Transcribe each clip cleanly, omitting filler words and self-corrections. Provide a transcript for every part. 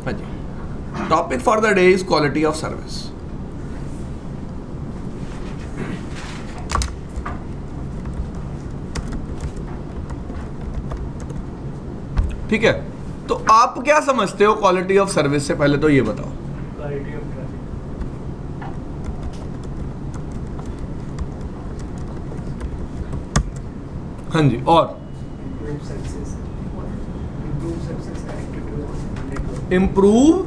हाँ जी, topic for the day is quality of service. ठीक है, तो आप क्या समझते हो क्वालिटी ऑफ सर्विस से? पहले तो ये बताओ। क्वालिटी ऑफ ट्रैफिक, हाँ जी, और improve success connected to network,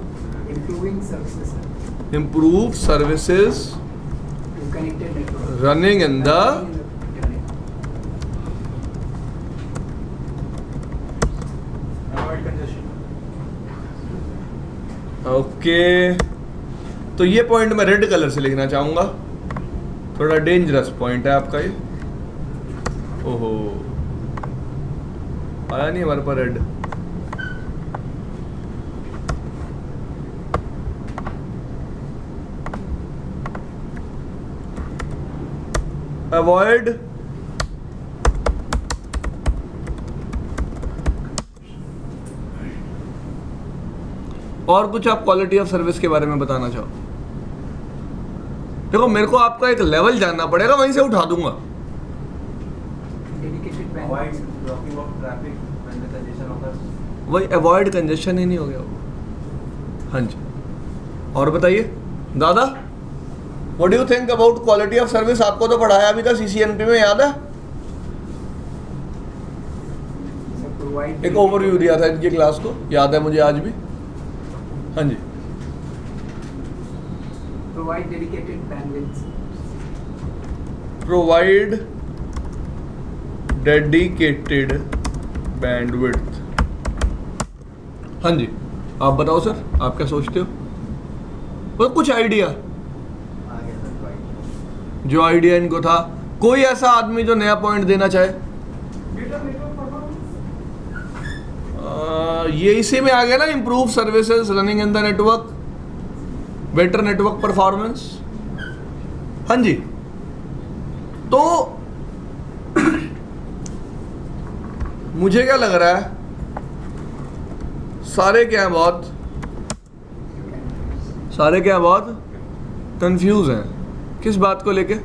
improving services to connected network, running in the internet. Avoid congestion. Okay, तो ये पॉइंट मैं रेड कलर से लिखना चाहूंगा, थोड़ा डेंजरस पॉइंट है आपका ये। ओहो, आया नहीं हमारे पास रेड। अवॉइड और कुछ आप क्वालिटी ऑफ सर्विस के बारे में बताना चाहो? देखो, मेरे को आपका एक लेवल जानना पड़ेगा, वहीं से उठा दूंगा। Dedicated bandwidth. Avoid blocking of traffic when the congestion occurs. वही अवॉइड कंजेशन ही नहीं हो गया वो। हाँ जी, और बताइए दादा, what do you think about quality of service? आपको तो पढ़ाया भी था CCNP में, याद है? So provide एक ओवरव्यू दिया था इनकी क्लास को, याद है मुझे आज भी। हाँ जी, provide dedicated bandwidth. Provide dedicated bandwidth. हाँ जी, आप बताओ सर, आप क्या सोचते हो? बस कुछ आइडिया, आ गया सर पॉइंट। जो आइडिया इनको था। कोई ऐसा आदमी जो नया पॉइंट देना चाहे? ये इसी में आ गया ना, improve services running in the network, better network performance. हाँ जी, तो मुझे क्या लग रहा है, सारे क्या हैं, बहुत कंफ्यूज हैं। किस बात को लेके?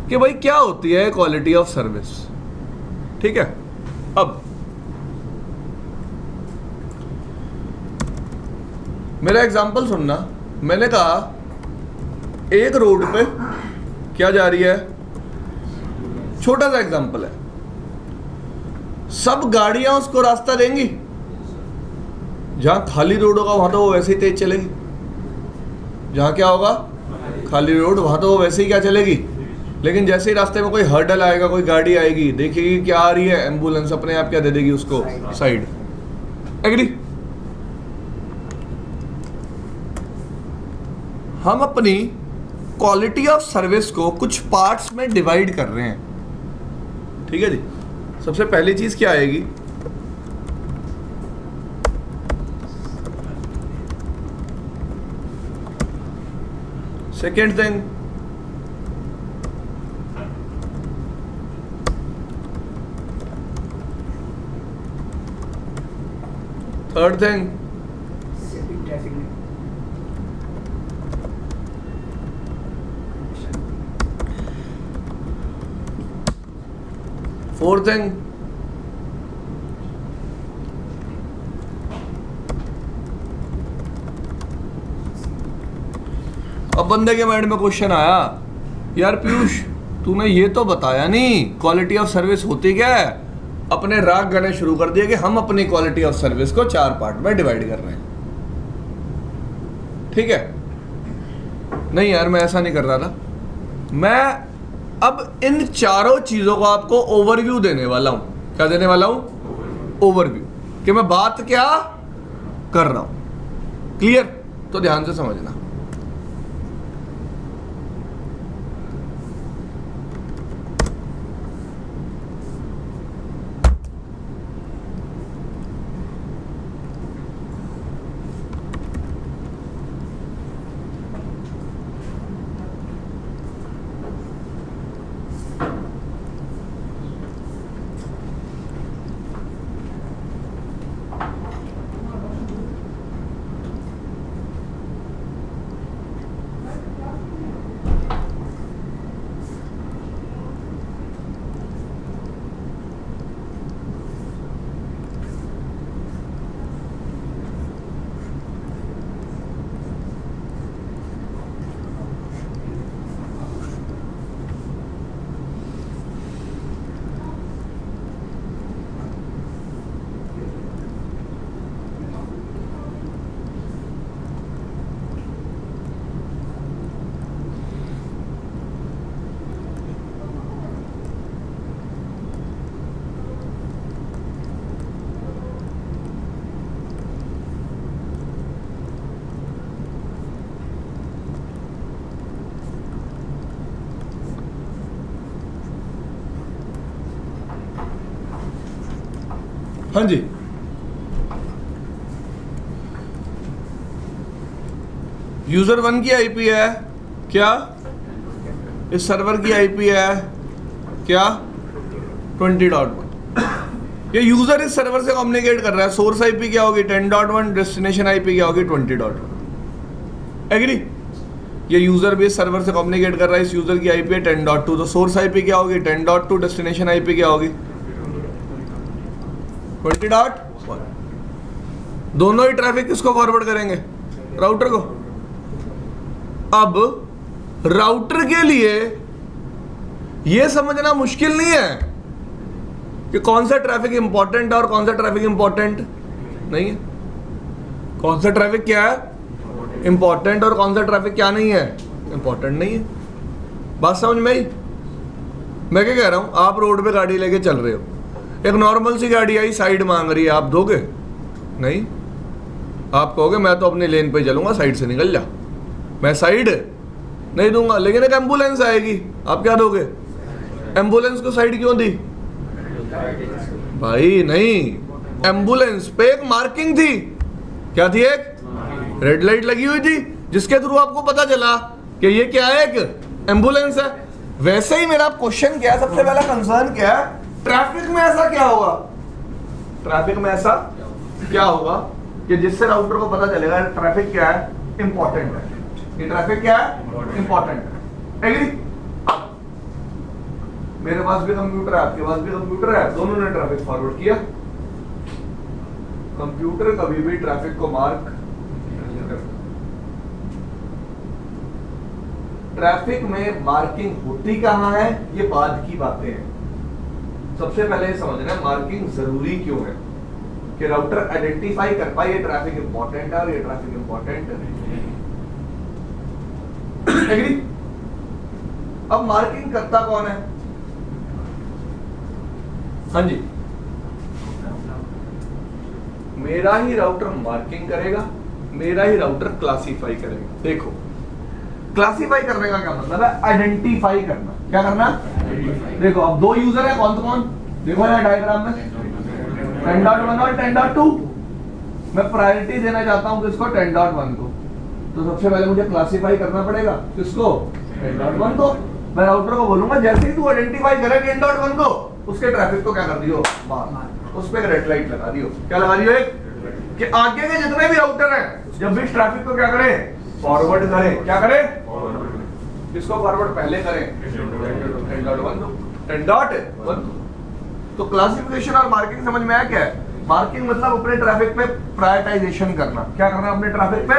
कि भाई क्या होती है क्वालिटी ऑफ सर्विस। ठीक है, अब मेरा एग्जांपल सुनना। मैंने कहा एक रोड पे क्या जा रही है, छोटा सा एग्जांपल है, सब गाड़ियां उसको रास्ता देंगी। जहां खाली रोड होगा वहां तो वो वैसे ही तेज चलेगी, जहां क्या होगा खाली रोड, वहां तो वो वैसे ही क्या चलेगी। लेकिन जैसे ही रास्ते में कोई हर्डल आएगा, कोई गाड़ी आएगी, देखेगी क्या आ रही है, एम्बुलेंस, अपने आप क्या दे देगी उसको, साइड। एग्री? हम अपनी क्वालिटी ऑफ सर्विस को कुछ पार्ट्स में डिवाइड कर रहे हैं। ठीक है जी, सबसे पहली चीज क्या आएगी? Second thing, third thing, Saving traffic. Fourth thing, अब बंदे के माइंड में क्वेश्चन आया, यार पीयूष तूने ये तो बताया नहीं क्वालिटी ऑफ सर्विस होती क्या है। अपने राग गणे शुरू कर दिए कि हम अपनी क्वालिटी ऑफ सर्विस को 4 पार्ट में डिवाइड कर रहे हैं। ठीक है, नहीं यार मैं ऐसा नहीं कर रहा था। मैं अब इन चारों चीजों को आपको ओवरव्यू देने वाला हूं। क्या देने वाला हूं? ओवरव्यू, कि मैं बात क्या कर रहा हूं। क्लियर? तो ध्यान से समझना। हाँ जी, यूजर 1 की आईपी है क्या, इस सर्वर की आईपी है क्या 20.1। ये यूजर इस सर्वर से कम्युनिकेट कर रहा है, सोर्स आईपी क्या होगी 10.1, डेस्टिनेशन आईपी क्या होगी 20.1। एग्री? ये यूजर भी इस सर्वर से कम्युनिकेट कर रहा है, इस यूजर की आईपी है 10.2, तो सोर्स आईपी क्या होगी 10.2, डेस्टिनेशन आईपी क्या होगी 20.1। दोनों ही ट्रैफिक किसको फॉरवर्ड करेंगे, राउटर को। अब राउटर के लिए यह समझना मुश्किल नहीं है कि कौन सा ट्रैफिक इंपॉर्टेंट है और कौन सा ट्रैफिक इंपॉर्टेंट नहीं है, कौन सा ट्रैफिक क्या है इंपॉर्टेंट और कौन सा ट्रैफिक क्या नहीं है, इंपॉर्टेंट नहीं है। बात समझ में आई? मैं क्या कह रहा हूं, आप रोड पे गाड़ी लेके चल रहे हो, एक नॉर्मल सी गाड़ी आई साइड मांग रही है, आप दोगे? नहीं, आप कहोगे मैं तो अपनी लेन पे चलूंगा, साइड से निकल जा, मैं साइड नहीं दूंगा। लेकिन एक एम्बुलेंस आएगी, आप क्या दोगे? एम्बुलेंस को साइड क्यों दी भाई? नहीं, एम्बुलेंस पे एक मार्किंग थी, क्या थी? एक रेड लाइट लगी हुई थी जिसके थ्रू आपको पता चला कि ये क्या है, एक एम्बुलेंस है। वैसे ही मेरा क्वेश्चन क्या है, सबसे पहला कंसर्न क्या है, ट्रैफिक में ऐसा क्या होगा, ट्रैफिक में ऐसा क्या होगा कि जिससे राउटर को पता चलेगा ट्रैफिक क्या है, इंपॉर्टेंट है, ये ट्रैफिक क्या है, इंपॉर्टेंट है। एग्री? मेरे पास भी कंप्यूटर है, आपके पास भी कंप्यूटर है, दोनों ने ट्रैफिक फॉरवर्ड किया। कंप्यूटर कभी भी ट्रैफिक को मार्क नहीं करता। ट्रैफिक में मार्किंग होती कहां है, ये बाद की बातें हैं। सबसे पहले ये समझना है मार्किंग जरूरी क्यों है, कि राउटर आइडेंटिफाई कर पाए ये ट्रैफिक इंपॉर्टेंट है और ये ट्रैफिक इंपॉर्टेंट नहीं। एग्री? अब मार्किंग करता कौन है? हाँ जी, मेरा ही राउटर मार्किंग करेगा, मेरा ही राउटर क्लासिफाई करेगा। देखो, क्लासिफाई करने का क्या मतलब है, आइडेंटिफाई करना। क्या करना? देखो अब दो यूजर है, कौन कौन, देखो यहाँ डायग्राम में 10.1 और 10.2। मैं प्रायोरिटी देना चाहता हूं किसको, 10.1 को, तो सबसे पहले मुझे क्लासिफाई करना पड़ेगा किसको, 10.1 को। मैं राउटर को बोलूंगा जैसे ही तू आइडेंटिफाई करे 10.1 को, उसके ट्रैफिक को क्या कर दियो, उस पे रेड लाइट लगा दियो। क्या लगा दियो? एक कि आगे के जितने भी राउटर हैं जब भी इस ट्रैफिक को क्या करें, फॉरवर्ड करें। क्या करें? किसको फॉरवर्ड पहले करें, 10.1। तो क्लासिफिकेशन और मार्किंग समझ में आया क्या है? मार्किंग मतलब अपने ट्रैफिक पे प्रायोरिटाइजेशन करना। क्या करना अपने ट्रैफिक पे?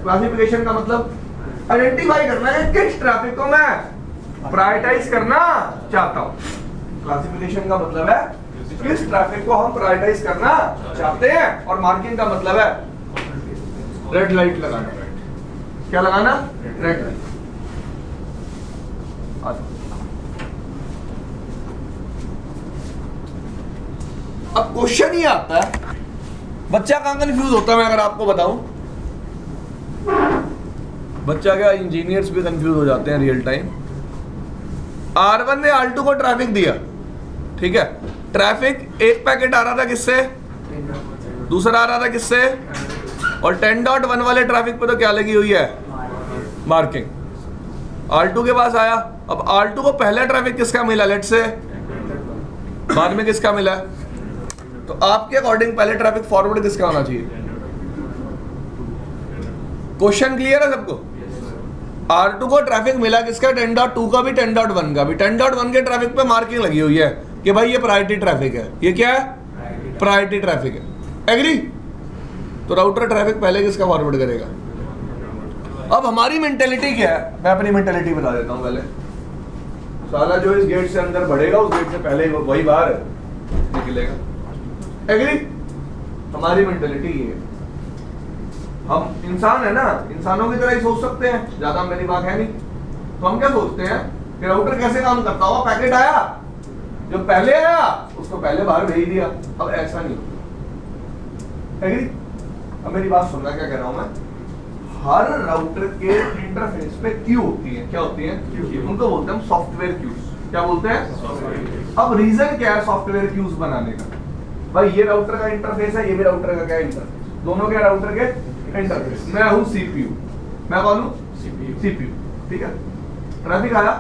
क्लासिफिकेशन का मतलब आइडेंटिफाई करना है किस ट्रैफिक को मैं प्रायोरिटाइज करना चाहता हूं। क्लासिफिकेशन का मतलब है किस ट्रैफिक को हम प्रायोरिटाइज करना चाहते हैं, और मार्किंग का मतलब है रेड लाइट लगाना। क्या लगाना? Red light. अब क्वेश्चन ही आता है, बच्चा कहां कंफ्यूज होता है, मैं अगर आपको बताऊं, बच्चा क्या इंजीनियर्स भी कंफ्यूज हो जाते हैं रियल टाइम। R1 ने R2 को ट्रैफिक दिया, ठीक है, ट्रैफिक एक पैकेट आ रहा था किससे, दूसरा आ रहा था किससे, और 10.1 वाले ट्रैफिक पे तो क्या लगी हुई है, मार्किंग। R2 के पास आया, अब R2 को पहला ट्रैफिक किसका मिला, लेट्स से, बाद में किसका मिला, तो आपके अकॉर्डिंग पहले ट्रैफिक फॉरवर्ड किसका होना चाहिए? क्वेश्चन क्लियर है सबको? R2 को ट्रैफिक मिला किसका, 10.2 का भी 10.1 का भी। 10.1 के ट्रैफिक पे मार्किंग लगी हुई है कि भाई ये प्रायोरिटी ट्रैफिक है, ये क्या है, प्रायोरिटी ट्रैफिक है। एग्री? तो राउटर ट्रैफिक पहले किसका फॉरवर्ड करेगा? अब हमारी मेंटेलिटी क्या है, मैं अपनी मेंटेलिटी बता देता हूं पहले। साला जो इस गेट से अंदर बढ़ेगा उस गेट से पहले वही बाहर निकलेगा। एग्री? हमारी मेंटेलिटी ये है। हम इंसान है ना, इंसानों की तरह ही सोच सकते हैं, ज्यादा मेरी बात है नहीं। तो हम क्या सोचते हैं कि राउटर कैसे काम करता होगा, पैकेट आया, जो पहले आया उसको पहले बाहर भेज दिया। अब ऐसा नहीं होता। एग्री? अब मेरी बात सुनना, क्या कह रहा हूं मैं, हर राउटर के इंटरफेस पे क्यू होती है। क्या होती है? उनको बोलते हैं सॉफ्टवेयर क्यूज। क्या बोलते हैं? अब रीजन क्या है सॉफ्टवेयर क्यूज बनाने का? भाई ये राउटर का इंटरफेस है, ये भी राउटर का क्या इंटरफेस, दोनों के राउटर के इंटरफेस। मैं हूं सीपीयू, मैं कौन हूं? सीपीयू, ठीक है। ट्रैफिक आया,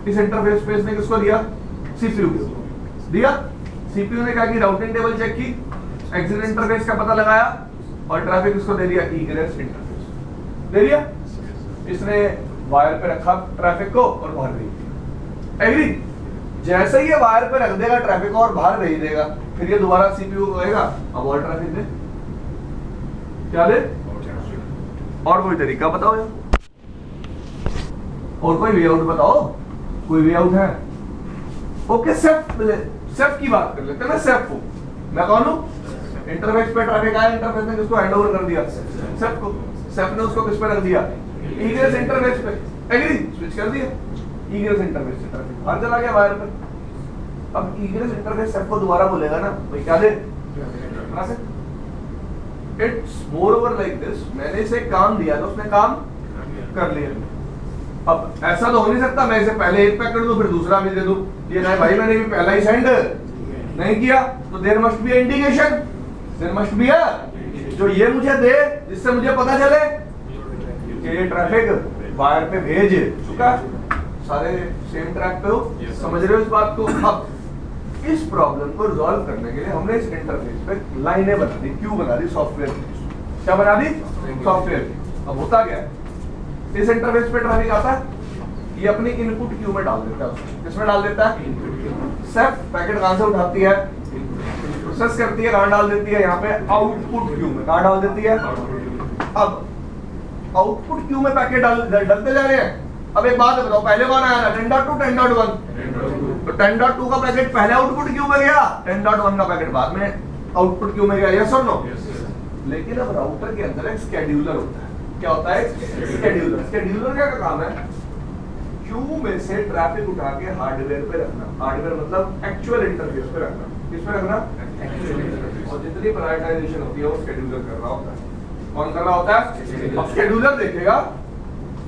इस इंटरफेस पे इसने किसको दिया? सीपीयू को दिया। सीपीयू ने क्या की? राउटिंग टेबल चेक की, एग्जिट इंटरफेस का पता लगाया और ट्रैफिक इसको दे दिया इग्रेस इंटरफेस, दे दिया। इसने वायर पे रखा ट्रैफिक को और बाहर भेज दिया। एग्री? जैसे ही ये वायर पे रख देगा ट्रैफिक को और बाहर भेज देगा, फिर ये दोबारा सीपीयू को कहेगा अब और ट्रैफिक दे। क्या दे? और कोई तरीका बताओ यार, और कोई वे आउट बताओ, कोई वे आउट है? ओके, सेफ की बात कर लेते हैं। मैं सेफ हूं, मैं कौन हूं? इंटरफेस पे ट्रैफिक आया, इंटरफेस ने किसको हैंड ओवर कर दिया? सेफ को। सेफ ने उसको किस पे रख दिया? इग्रेस इंटरफेस पे। एग्री? स्विच कर दिया इग्रेस इंटरफेस से, ट्रैफिक बाहर चला गया वायर पे। अब इग्रेस इंटरफेस सेफ को दोबारा बोलेगा ना भाई क्या दे? It's more over like this, मैंने इसे काम दिया तो उसने काम कर लिया। अब ऐसा तो हो नहीं सकता मैं इसे पहले एक पैकेट दूं फिर दूसरा भी दे दूं, ये नहीं भाई, मैंने भी पहला ही सेंड नहीं किया, तो there must be indication, there must be जो ये मुझे दे जिससे मुझे पता चले कि ये ट्रैफिक वायर पे भेज चुका। सारे सेम ट्रैक पे हो, समझ रहे हो इस बात को? अब इस प्रॉब्लम को रिजॉल्व करने के लिए हमने इस इंटरफेस पे लाइनें बना दी, क्यू बना दी सॉफ्टवेयर की। क्या बना दी? सॉफ्टवेयर की। अब होता क्या है, इस इंटरफेस पे ट्रैफिक आता है, ये अपनी इनपुट क्यू में डाल देता है। किसमें डाल देता है? सेफ पैकेट कहां से उठाती है? प्रोसेस करती है, कहां डाल देती है? यहाँ पे आउटपुट क्यू में। कहां डाल देती है? अब आउटपुट क्यू में पैकेट डालते जा रहे हैं। अब एक बात बताओ, पहले कौन आया था? 10.2 10.1, तो 10.2 का पैकेट पहले आउटपुट क्यू में गया, 10.1 का पैकेट बाद में आउटपुट क्यू में गया। यस और नो? लेकिन अब राउटर के अंदर एक शेड्यूलर होता है। क्या होता है? शेड्यूलर। शेड्यूलर क्या काम है? क्यू में से ट्रैफिक उठा के हार्डवेयर पे रखना। हार्डवेयर मतलब एक्चुअल इंटरफेस पे रखना। किस पे रखना? और जितनी प्रायोरिटाइजेशन होती है वो शेड्यूलर कर रहा होता है। कौन कर रहा होता है? अब शेड्यूलर देखेगा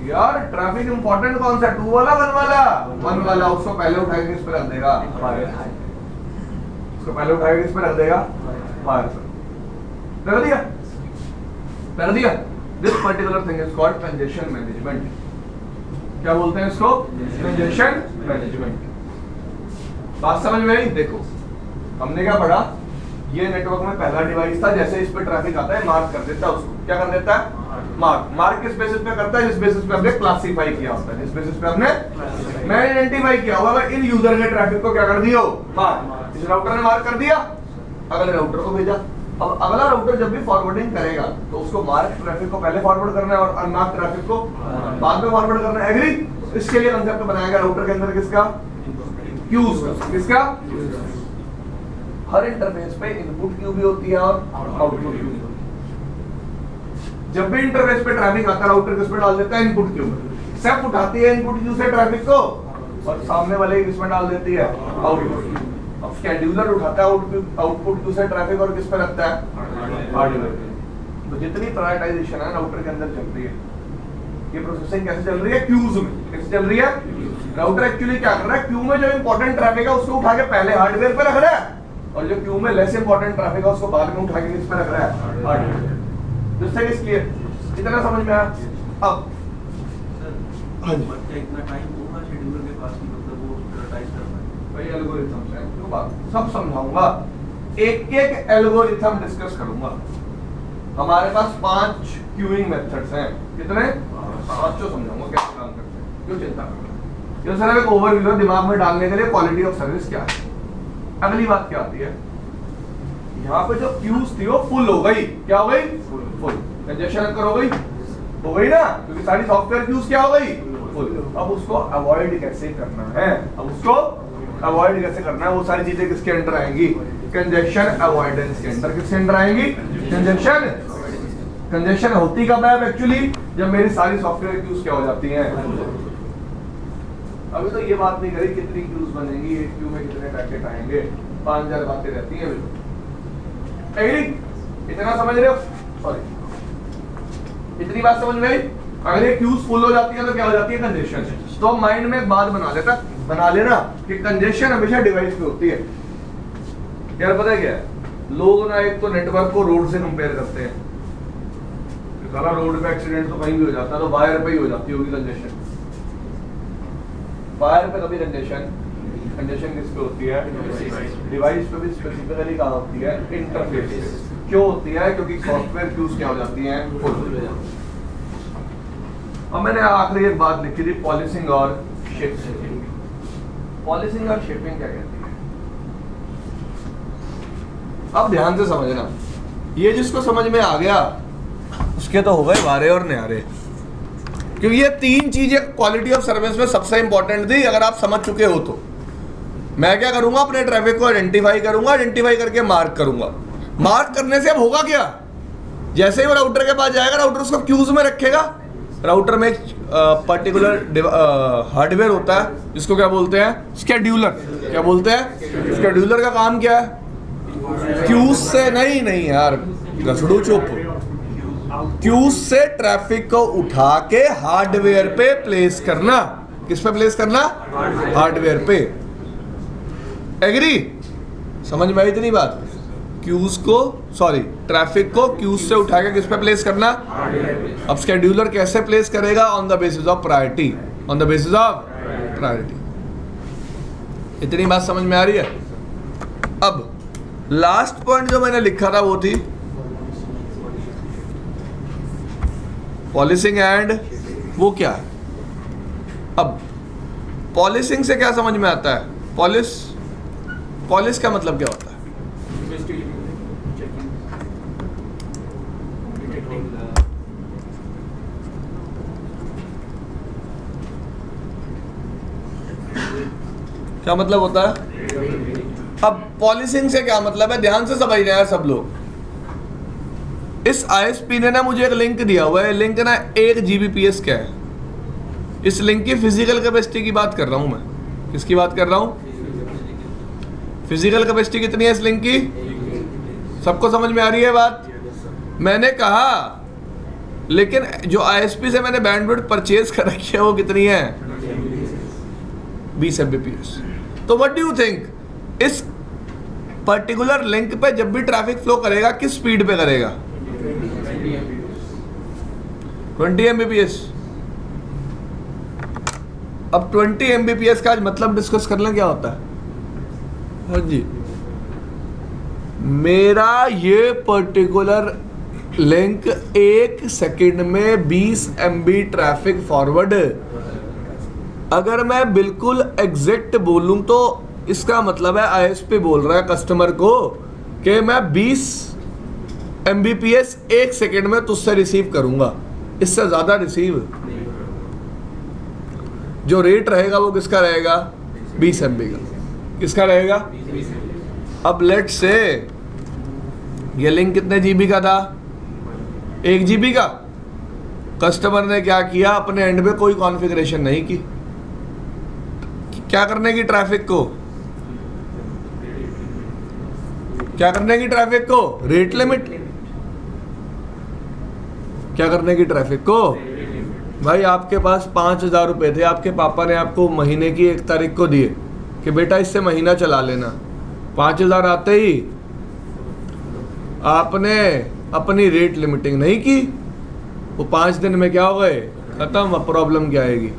यार ट्रैफिक इंपॉर्टेंट कौन सा, 2 वाला 1 वाला? 1 वाला, उसको पहले उठा के किस पे रख देगा? उसको पहले उठा के किस पे रख देगा? बाहर पे रख दिया, कर दिया। This particular thing is called congestion management. क्या बोलते हैं इसको? Congestion management. बात समझ में आई? देखो हमने क्या पढ़ा, ये नेटवर्क में पहला डिवाइस था, जैसे इस पे ट्रैफिक आता है मार्क कर देता है उसको। क्या कर देता है? मार्क किस बेसिस पे करता है? जिस बेसिस पे हमने क्लासिफाई किया होता है, जिस बेसिस पे हमने मैं आइडेंटिफाई किया हुआ है इन यूजर के ट्रैफिक को क्या कर दिया? मार्क। इस राउटर ने मार्क कर दिया, अगले राउटर को भेजा। अब अगला राउटर जब भी फॉरवर्डिंग करेगा तो उसको मार्क ट्रैफिक को पहले फॉरवर्ड करना है और अनमार्क ट्रैफिक को बाद में फॉरवर्ड करना है। एग्री? इसके लिए कांसेप्ट बनाया गया राउटर के अंदर किसका? क्यूज का। किसका? हर इंटरफेस पे इनपुट क्यू भी होती है और आउटपुट क्यू। जब भी इंटरफेस पे ट्रैफिक आता है राउटर किस पे डाल देता है? इनपुट क्यू में। सेफ उठाती है इनपुट क्यू से ट्रैफिक को और सामने वाले किस में डाल देती है? Output Q. अब शेड्यूलर उठाता है आउटपुट क्यू से ट्रैफिक और किस पे रखता है? हार्डवेयर। तो जितनी प्रायोरिटाइजेशन है राउटर के अंदर चल रही है, ये प्रोसेसिंग कैसे चल रही है? क्यूज में। कैसे चल रही है? राउटर एक्चुअली क्या कर रहा है? क्यू में जो इंपॉर्टेंट ट्रैफिक है उसको उठा के पहले हार्डवेयर पे रख रहा है और जो क्यू में लेस इंपॉर्टेंट ट्रैफिक है उसको बाद में उठा के किस पे रख रहा है? Hardware. This thing is clear? इतना समझ में आया? अब हाँ जी, बच्चा इतना टाइम होगा शेड्यूलर के पास कि मतलब वो प्रायोरिटाइज कर पाए। भाई एल्गोरिथम्स है, क्यों बात सब समझाऊंगा, एक एक एल्गोरिथम डिस्कस करूंगा। हमारे पास 5 क्यूइंग मेथड्स हैं। कितने? 5 समझाऊंगा कैसे काम करते हैं, क्यों चिंता कर रहे हैं। ये सिर्फ एक ओवरव्यू है दिमाग में डालने के लिए क्वालिटी ऑफ सर्विस क्या है। अगली बात क्या आती है, यहाँ पे जो क्यूज थी वो फुल हो गई। क्या हो गई? फुल। कंजेशन अकर हो गई ना, क्योंकि सारी सॉफ्टवेयर क्यूज क्या हो गई? फुल। अब उसको अवॉइड कैसे करना है? अब उसको अवॉइड कैसे करना है? वो सारी चीजें किसके अंडर आएंगी? कंजेशन अवॉइडेंस के अंदर। किसके अंदर आएंगी? कंजेशन। कंजेशन होती कब है एक्चुअली? जब मेरी सारी सॉफ्टवेयर क्यूज क्या हो जाती हैं? अभी तो ये बात नहीं करी कितनी क्यूज बनेंगी, एक क्यू में कितने पैकेट आएंगे, 5000 बातें रहती हैं। इतना समझ रहे हो? सॉरी, इतनी बात समझ में आई? अगर ये क्यूज फुल हो जाती है तो क्या हो जाती है? कंजेशन। तो माइंड में एक बात बना लेना कि कंजेशन हमेशा डिवाइस पे होती है। यार पता है क्या है, लोग ना एक तो नेटवर्क को रोड से कंपेयर करते हैं, साला रोड पे एक्सीडेंट तो कहीं भी हो जाता है, तो वायर पे ही हो जाती होगी कंजेशन। वायर पे कभी कंजेशन किस पे होती है? डिवाइस पे भी स्पेसिफिकली कहाँ होती है? इंटरफेस पे। क्यों होती है? क्योंकि सॉफ्टवेयर क्यूज क्या हो जाती हैं? फुल। अब मैंने आखिरी एक बात लिखी थी, पॉलिसिंग और शेपिंग। पॉलिसिंग और शेपिंग क्या कहती है? अब ध्यान से समझना, ये जिसको समझ में आ गया उसके तो हो गए वारे और न्यारे, क्योंकि ये तीन चीजें क्वालिटी ऑफ सर्विस में सबसे इंपॉर्टेंट थी। अगर आप समझ चुके हो तो मैं क्या करूंगा, अपने ट्रैफिक को आइडेंटिफाई करूंगा, आइडेंटिफाई करके मार्क करूंगा। मार्क करने से अब होगा क्या? जैसे ही वो राउटर के पास जाएगा, राउटर उसको क्यूज में रखेगा। राउटर में एक पर्टिकुलर हार्डवेयर होता है जिसको क्या बोलते हैं? शेड्यूलर। क्या बोलते हैं? शेड्यूलर का काम क्या है? क्यूज से नहीं यार, गसड़ू चुप। क्यूज से ट्रैफिक को उठा के हार्डवेयर पे प्लेस करना। किस पे प्लेस करना? हार्डवेयर पे। एग्री? समझ में आई इतनी बात? क्यूज को, सॉरी, ट्रैफिक को क्यूज से उठा के किस पे प्लेस करना? अब शेड्यूलर कैसे प्लेस करेगा? On the basis of priority. On the basis of priority. इतनी बात समझ में आ रही है? अब लास्ट पॉइंट जो मैंने लिखा था वो थी पॉलिसिंग एंड, वो क्या है? अब पॉलिसिंग से क्या समझ में आता है? पॉलिस का मतलब क्या होता है? क्या मतलब होता है? अब पॉलिसिंग से क्या मतलब है, ध्यान से समझ रहे हैं सब लोग। इस आईएसपी ने ना मुझे एक लिंक दिया हुआ है, लिंक ना 1 Gbps का है। इस लिंक की फिजिकल कैपेसिटी की बात कर रहा हूं मैं। किसकी बात कर रहा हूं? फिजिकल कैपेसिटी कितनी है इस लिंक की? सबको समझ में आ रही है बात? मैंने कहा लेकिन जो आईएसपी से मैंने बैंडविड्थ परचेज कर रखी है वो कितनी है? 20 Mbps। तो व्हाट डू यू थिंक, इस पर्टिकुलर लिंक पे जब भी ट्रैफिक फ्लो करेगा किस स्पीड पे करेगा? 20 Mbps। अब 20 Mbps का आज मतलब डिस्कस कर लें क्या होता है? हाँ जी, मेरा ये पर्टिकुलर लिंक 1 सेकंड में 20 MB ट्रैफिक फॉरवर्ड। अगर मैं बिल्कुल एग्जैक्ट बोलूं तो इसका मतलब है आईएसपी बोल रहा है कस्टमर को कि मैं 20 Mbps 1 सेकंड में तुझसे रिसीव करूंगा, इससे ज्यादा रिसीव। जो रेट रहेगा वो किसका रहेगा? 20 MB का। किसका रहेगा? अब लेट से ये लिंक कितने जीबी का था? 1 GB का। कस्टमर ने क्या किया, अपने एंड पे कोई कॉन्फ़िगरेशन नहीं की। क्या करने की? ट्रैफिक को क्या करने की? ट्रैफिक को रेट लिमिट। क्या करने की? ट्रैफिक को। भाई आपके पास 5,000 रुपए थे, आपके पापा ने आपको महीने की 1 तारीख को दिए कि बेटा इससे महीना चला लेना। 5,000 आते ही आपने अपनी रेट लिमिटिंग नहीं की, वो 5 दिन में क्या हो गए? खत्म। अब प्रॉब्लम क्या आएगी?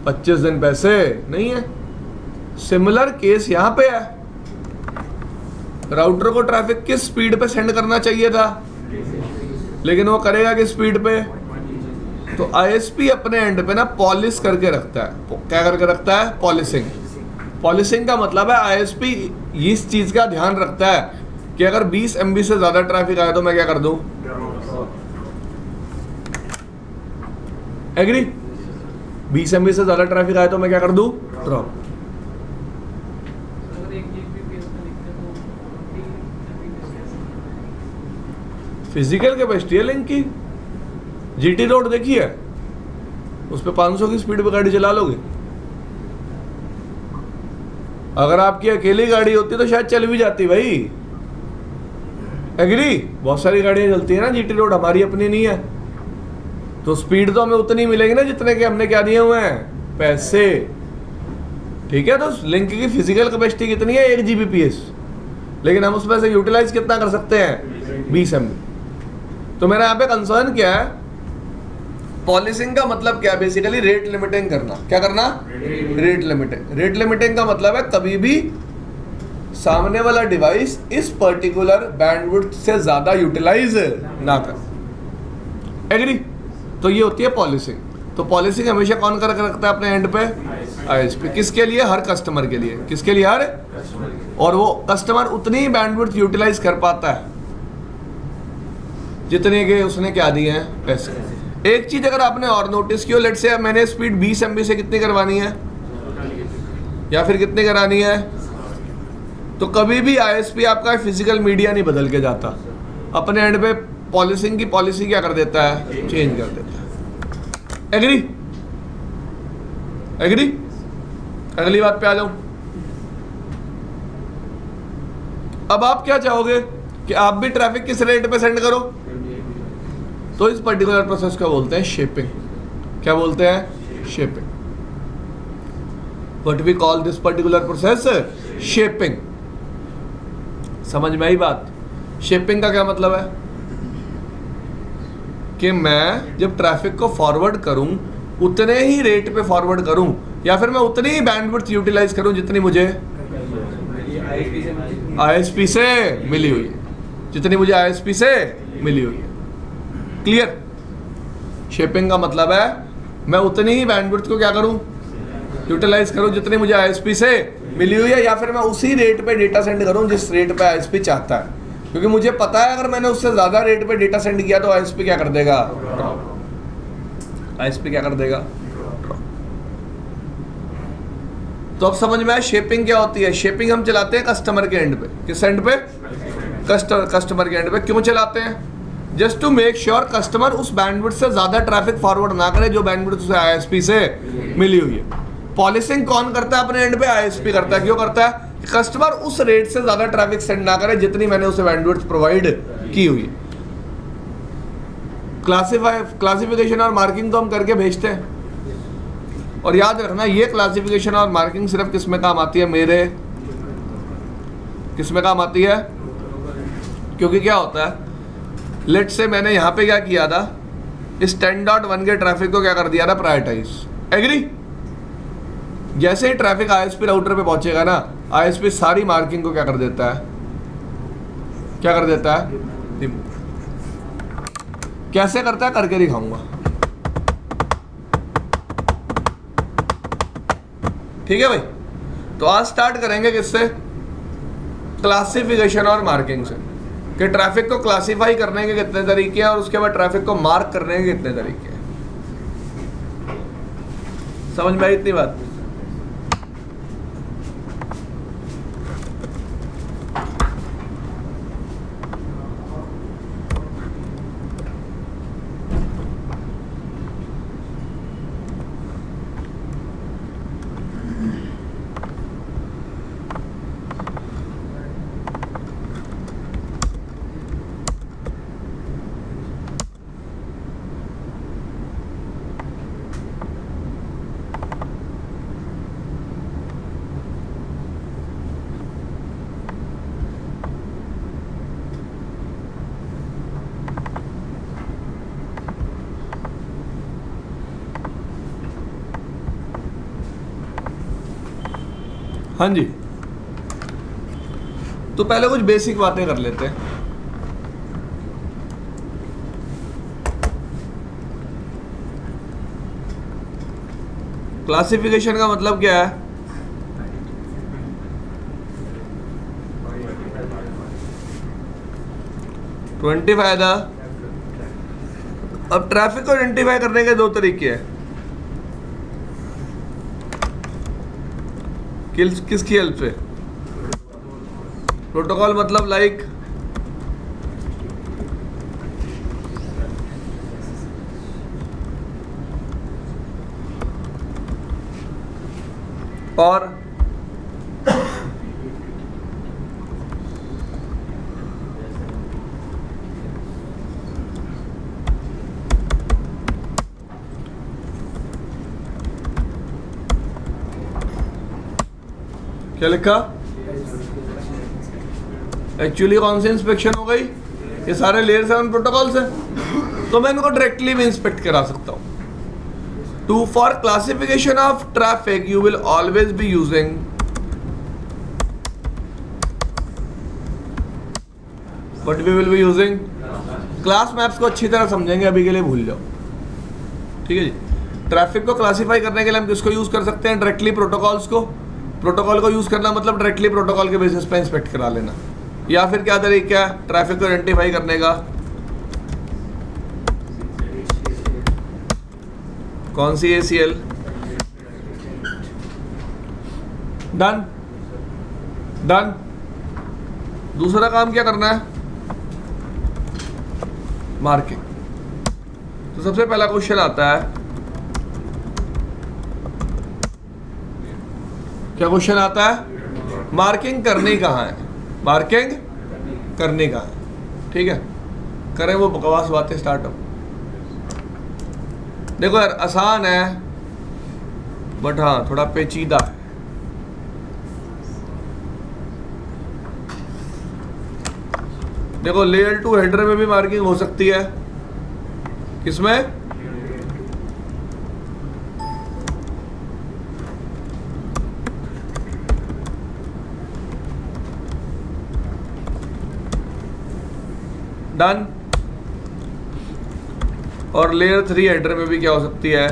25 दिन पैसे नहीं है। सिमिलर केस यहां पे है। राउटर को ट्रैफिक किस स्पीड पे सेंड करना चाहिए था, लेकिन वो करेगा किस स्पीड पे? तो आईएसपी अपने एंड पे ना पॉलिश करके रखता है। क्या करके रखता है? पॉलिशिंग। पॉलिशिंग का मतलब है आईएसपी इस चीज का ध्यान रखता है कि अगर 20 MB से ज्यादा ट्रैफिक आए तो मैं क्या कर दूं? एग्री? 20 MB से ज्यादा ट्रैफिक आए तो मैं क्या कर दूं? ड्रॉप। फिजिकल कैपेसिटी है लिंक की। जीटी रोड देखी है, उस पे 500 की स्पीड पे गाड़ी चला लोगे। अगर आपकी अकेली गाड़ी होती तो शायद चल भी जाती भाई। एग्री? बहुत सारी गाड़ियां चलती है ना जीटी रोड, हमारी अपनी नहीं है, तो स्पीड तो हमें उतनी मिलेगी ना जितने के हमने क्या दिए हुए हैं? पैसे। ठीक है, तो लिंक की फिजिकल कैपेसिटी कितनी है? 1 Gbps। लेकिन हम उसमें से यूटिलाइज कितना कर सकते हैं? 20 MB। तो मेरा यहाँ पे कंसर्न क्या है? पॉलिसिंग का मतलब क्या है? बेसिकली रेट लिमिटिंग करना। क्या करना? Rate limiting. रेट लिमिटिंग का मतलब है कभी भी सामने वाला डिवाइस इस पर्टिकुलर बैंडविड्थ से ज्यादा यूटिलाइज ना कर। एग्री? तो ये होती है पॉलिसिंग। तो पॉलिसिंग हमेशा कौन कर रखता है अपने एंड पे? आईएसपी। किसके लिए? हर कस्टमर के लिए। किसके लिए? हर। और वो कस्टमर उतनी ही बैंडविड्थ यूटिलाइज कर पाता है जितने के उसने क्या दिए हैं? पैसे। एक चीज अगर आपने और नोटिस की हो, लेट्स से मैंने स्पीड 20 MB से कितनी करवानी है या फिर कितनी करानी है, तो कभी भी आईएसपी आपका फिजिकल मीडिया नहीं बदल के जाता। अपने एंड पे पॉलिसिंग की पॉलिसी क्या कर देता है? चेंज कर देता है। एग्री? एग्री? अगली बात पे आ जाऊं। अब आप क्या चाहोगे कि आप भी ट्रैफिक किस रेट पे सेंड करो? तो इस पर्टिकुलर प्रोसेस को बोलते हैं शेपिंग। क्या बोलते हैं? Shaping. What we call this particular process? Shaping. समझ में आई बात? शेपिंग का क्या मतलब है कि मैं जब ट्रैफिक को फॉरवर्ड करूं उतने ही रेट पे फॉरवर्ड करूं या फिर मैं उतनी ही बैंडविड्थ यूटिलाइज करूं जितनी मुझे आईएसपी से मिली हुई है, जितनी मुझे आईएसपी से मिली हुई है। क्लियर? शेपिंग का मतलब है मैं उतनी ही बैंडविड्थ को क्या करूं? यूटिलाइज करूं जितनी मुझे आईएसपी से मिली हुई है, या फिर मैं उसी रेट पे डेटा सेंड करूं जिस रेट पे आईएसपी चाहता है। क्योंकि मुझे पता है अगर मैंने उससे ज्यादा रेट पे डेटा सेंड किया तो आईएसपी क्या कर देगा? आईएसपी क्या कर देगा? तो अब समझ में आया शेपिंग क्या होती है। शेपिंग हम चलाते हैं कस्टमर के एंड पे। किस एंड पे? कस्टमर के एंड पे। क्यों चलाते हैं? Just to make sure customer उस बैंडविड्थ से ज्यादा ट्रैफिक फॉरवर्ड ना करे जो बैंडविड्थ उसे आईएसपी से मिली हुई है। पॉलिसिंग कौन करता है अपने एंड पे? आईएसपी करता है। क्यों करता है? कस्टमर उस रेट से ज्यादा ट्रैफिक सेंड ना करे जितनी मैंने उसे बैंडविड्थ प्रोवाइड की हुई है। क्लासिफिकेशन और मार्किंग तो हम करके भेजते हैं। और याद रखना ये क्लासिफिकेशन और मार्किंग सिर्फ किस में काम आती है? मेरे किस में काम आती है? क्योंकि क्या होता है, लेट्स से मैंने यहां पे क्या किया था, इस 10.1 के ट्रैफिक को क्या कर दिया था? प्रायोरिटाइज। एग्री? जैसे ही ट्रैफिक आईएसपी राउटर पे पहुंचेगा ना, आईएसपी सारी मार्किंग को क्या कर देता है? क्या कर देता है? रिमूव। कैसे करता है? करके दिखाऊंगा। ठीक है भाई? तो आज स्टार्ट करेंगे किससे? क्लासिफिकेशन और मार्किंग से, कि ट्रैफिक को क्लासिफाई करने के कितने तरीके हैं और उसके बाद ट्रैफिक को मार्क करने के कितने तरीके हैं। समझ में आई इतनी बात? हाँ जी, तो पहले कुछ बेसिक बातें कर लेते हैं। क्लासिफिकेशन का मतलब क्या है? To identify the. अब ट्रैफिक को आइडेंटिफाई करने के दो तरीके हैं। किसकी हेल्प से? प्रोटोकॉल मतलब लाइक और क्या लिखा? एक्चुअली कौन सी इंस्पेक्शन हो गई? ये सारे लेयर 7 प्रोटोकॉल्स हैं, तो मैं इनको डायरेक्टली भी इंस्पेक्ट करा सकता हूँ. To for classification of traffic you will always be using but we will be using class maps को अच्छी तरह समझेंगे, अभी के लिए भूल जाओ. ठीक है जी. ट्रैफिक को क्लासिफाई करने के लिए हम किसको यूज कर सकते हैं? डायरेक्टली प्रोटोकॉल्स को. प्रोटोकॉल को यूज करना मतलब डायरेक्टली प्रोटोकॉल के बेसिस पे इंस्पेक्ट करा लेना. या फिर क्या तरीका है ट्रैफिक को आइडेंटिफाई करने का? कौन सी? ACL. डन. डन. दूसरा काम क्या करना है? मार्किंग. तो सबसे पहला क्वेश्चन आता है, क्या क्वेश्चन आता है? मार्किंग करनी कहाँ है? मार्किंग करनी कहाँ है? ठीक है, करें वो बकवास बातें स्टार्ट हो. देखो यार आसान है बट हाँ थोड़ा पेचीदा है. देखो लेयर 2 हेडर में भी मार्किंग हो सकती है. किसमें? डन. और लेयर 3 हेडर में भी क्या हो सकती है?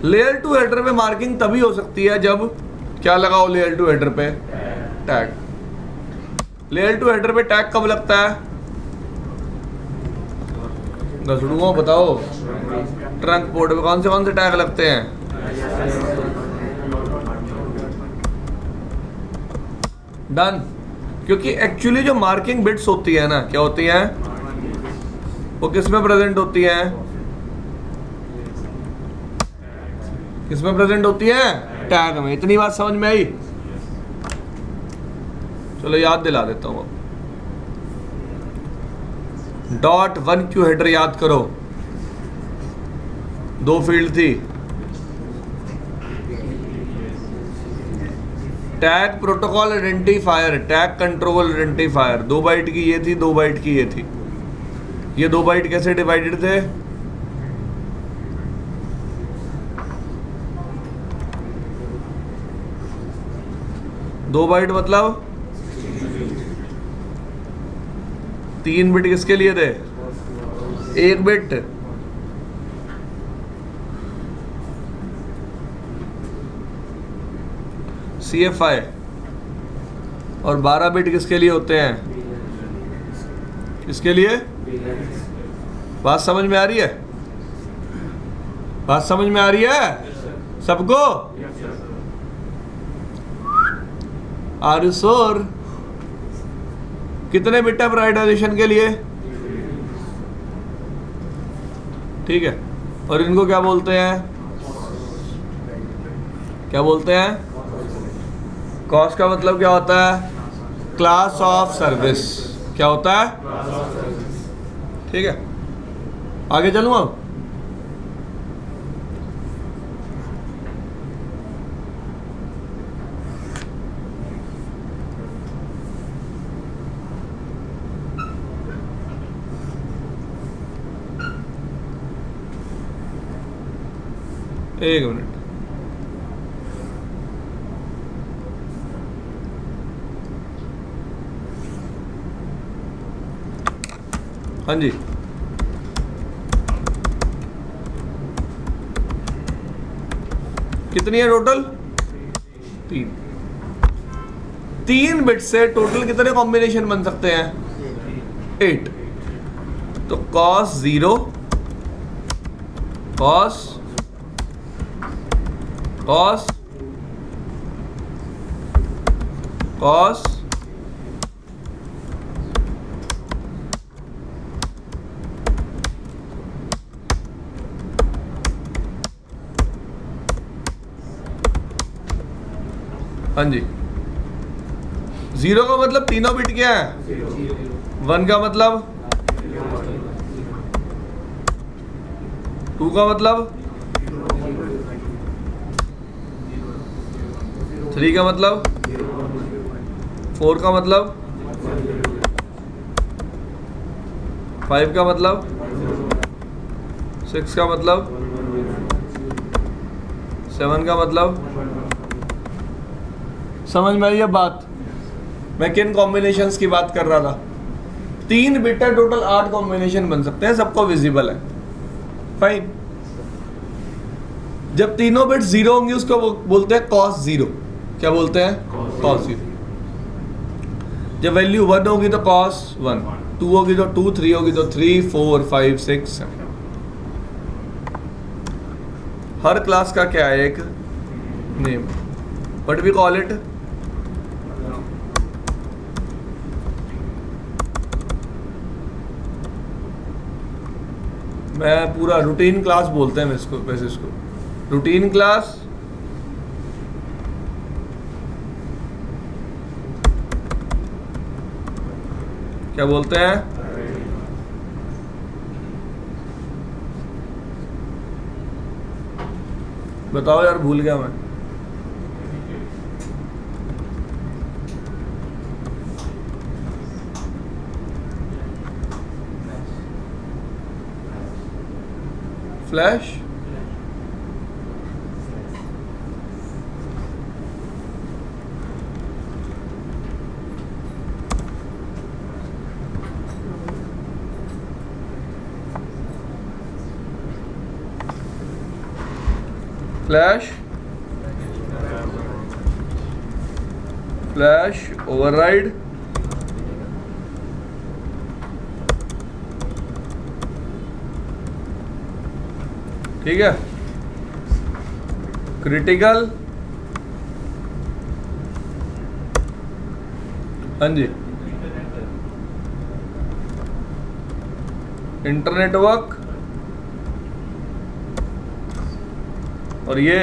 लेयर 2 हेडर में मार्किंग तभी हो सकती है जब क्या लगाओ लेयर 2 हेडर पे? टैग. लेयर 2 हेडर पे टैग कब लगता है? दसड़ुओं बताओ. ट्रंक पोर्ट पे कौन से टैग लगते हैं? डन. क्योंकि एक्चुअली जो मार्किंग बिट्स होती है ना, क्या होती हैं? वो किस में प्रेजेंट होती हैं? किस में प्रेजेंट होती है? टैग में. इतनी बात समझ में आई? चलो याद दिला देता हूं. .1q हेडर याद करो. 2 फील्ड थी. Tag protocol identifier, tag control identifier. 2 byte की ये थी, 2 बाइट की ये थी. ये 2 बाइट कैसे डिवाइडेड थे? दो बाइट मतलब 3 बिट किसके लिए थे? 1 बिट CFI और 12 बिट किसके लिए होते हैं? किसके लिए? बात समझ में आ रही है? बात समझ में आ रही है सबको? Are you sure? कितने बिट है प्रायोरिटाइजेशन के लिए? ठीक है. और इनको क्या बोलते हैं? क्या बोलते हैं? कॉस्ट का मतलब क्या होता है? Class of service. क्या होता है? ठीक है. आगे चलूं अब. एक मिनट. हाँ जी. कितनी है टोटल? 3 बिट से टोटल कितने कॉम्बिनेशन बन सकते हैं? 8. तो cos 0, cos हाँ जी. 0 का मतलब तीनों बिट क्या है? 1 का मतलब 2 का मतलब 3 3 का मतलब, 4 का मतलब, 5 का मतलब, 6 का मतलब, 7 का मतलब। समझ में आई अब बात? मैं किन कॉम्बिनेशंस की बात कर रहा था? 3 बिट है, टोटल 8 कॉम्बिनेशन बन सकते हैं, सबको विजिबल है। फाइन। जब तीनों बिट 0 होंगी उसको बोलते हैं cos 0। क्या बोलते हैं? cos 0। जब वैल्यू 1 होगी तो cos 1, 2 होगी तो 2, 3 होगी तो 3, 4, 5, 6, 7। हर क्लास का क्या है? एक name. What we call it? मैं पूरा रूटीन क्लास बोलते हैं इसको, वैसे इसको रूटीन क्लास। क्या बोलते हैं? बताओ यार, भूल गया मैं। फ्लैश। फ्लैश, फ्लैश ओवरराइड, ठीक है। क्रिटिकल, हाँ जी। इंटरनेटवर्क, और ये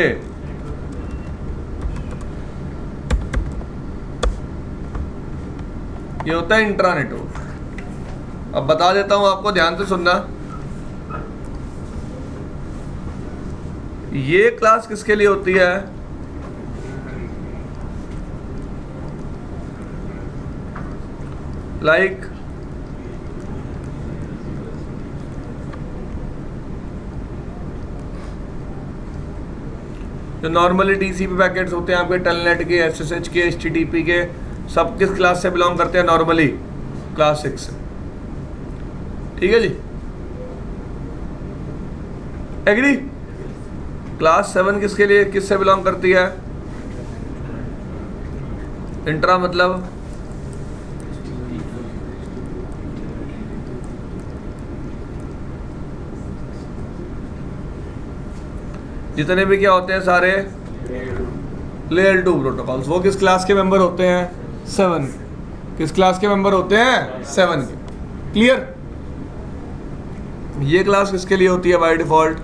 होता है इंट्रानेटवर्क। अब बता देता हूं आपको, ध्यान से सुनना। ये क्लास किसके लिए होती है? लाइक जो नॉर्मली टीसीपी पैकेट्स होते हैं आपके टेलनेट के, एसएसएच के, एचटीटीपी के, सब किस क्लास से बिलोंग करते हैं? नॉर्मली क्लास 6 से। ठीक है जी, एग्री? क्लास 7 किसके लिए, किससे बिलोंग करती है? इंट्रा मतलब जितने भी क्या होते हैं सारे लेयर 2 प्रोटोकॉल्स, वो किस क्लास के मेंबर होते हैं? 7। किस क्लास के मेंबर होते हैं? 7 के। क्लियर? ये क्लास किसके लिए होती है बाय डिफॉल्ट?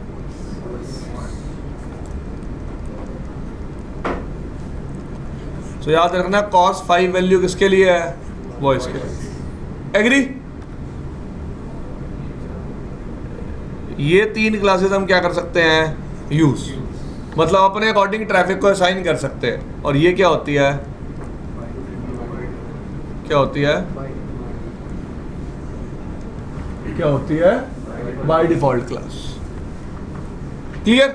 तो याद रखना, cos 5 वैल्यू किसके लिए है? वॉइस के लिए। एग्री? ये 3 क्लासेस हम क्या कर सकते हैं? यूज, मतलब अपने अकॉर्डिंग ट्रैफिक को असाइन कर सकते हैं। और ये क्या होती है? क्या होती है? क्या होती है? By default class. क्लियर?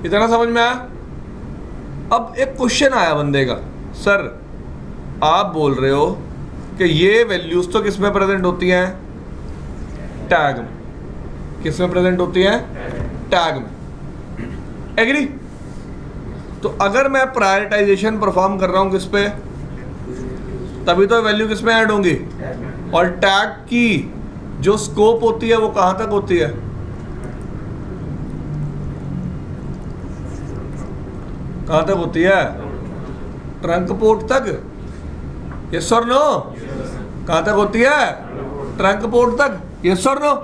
इतना समझ में आया? अब एक क्वेश्चन आया बंदे का, सर आप बोल रहे हो कि ये वैल्यूज तो किस में प्रेजेंट होती हैं? टैग में। किस में प्रेजेंट होती हैं? टैग में। एग्री? तो अगर मैं प्रायोरिटाइजेशन परफॉर्म कर रहा हूं किस पे, तभी तो वैल्यू किस में ऐड होंगी। और टैग की जो स्कोप होती है वो कहां तक होती है? कहां तक होती है? ट्रंक पोर्ट तक। यस और नो? कहां तक होती है? ट्रंक पोर्ट तक। यस और नो?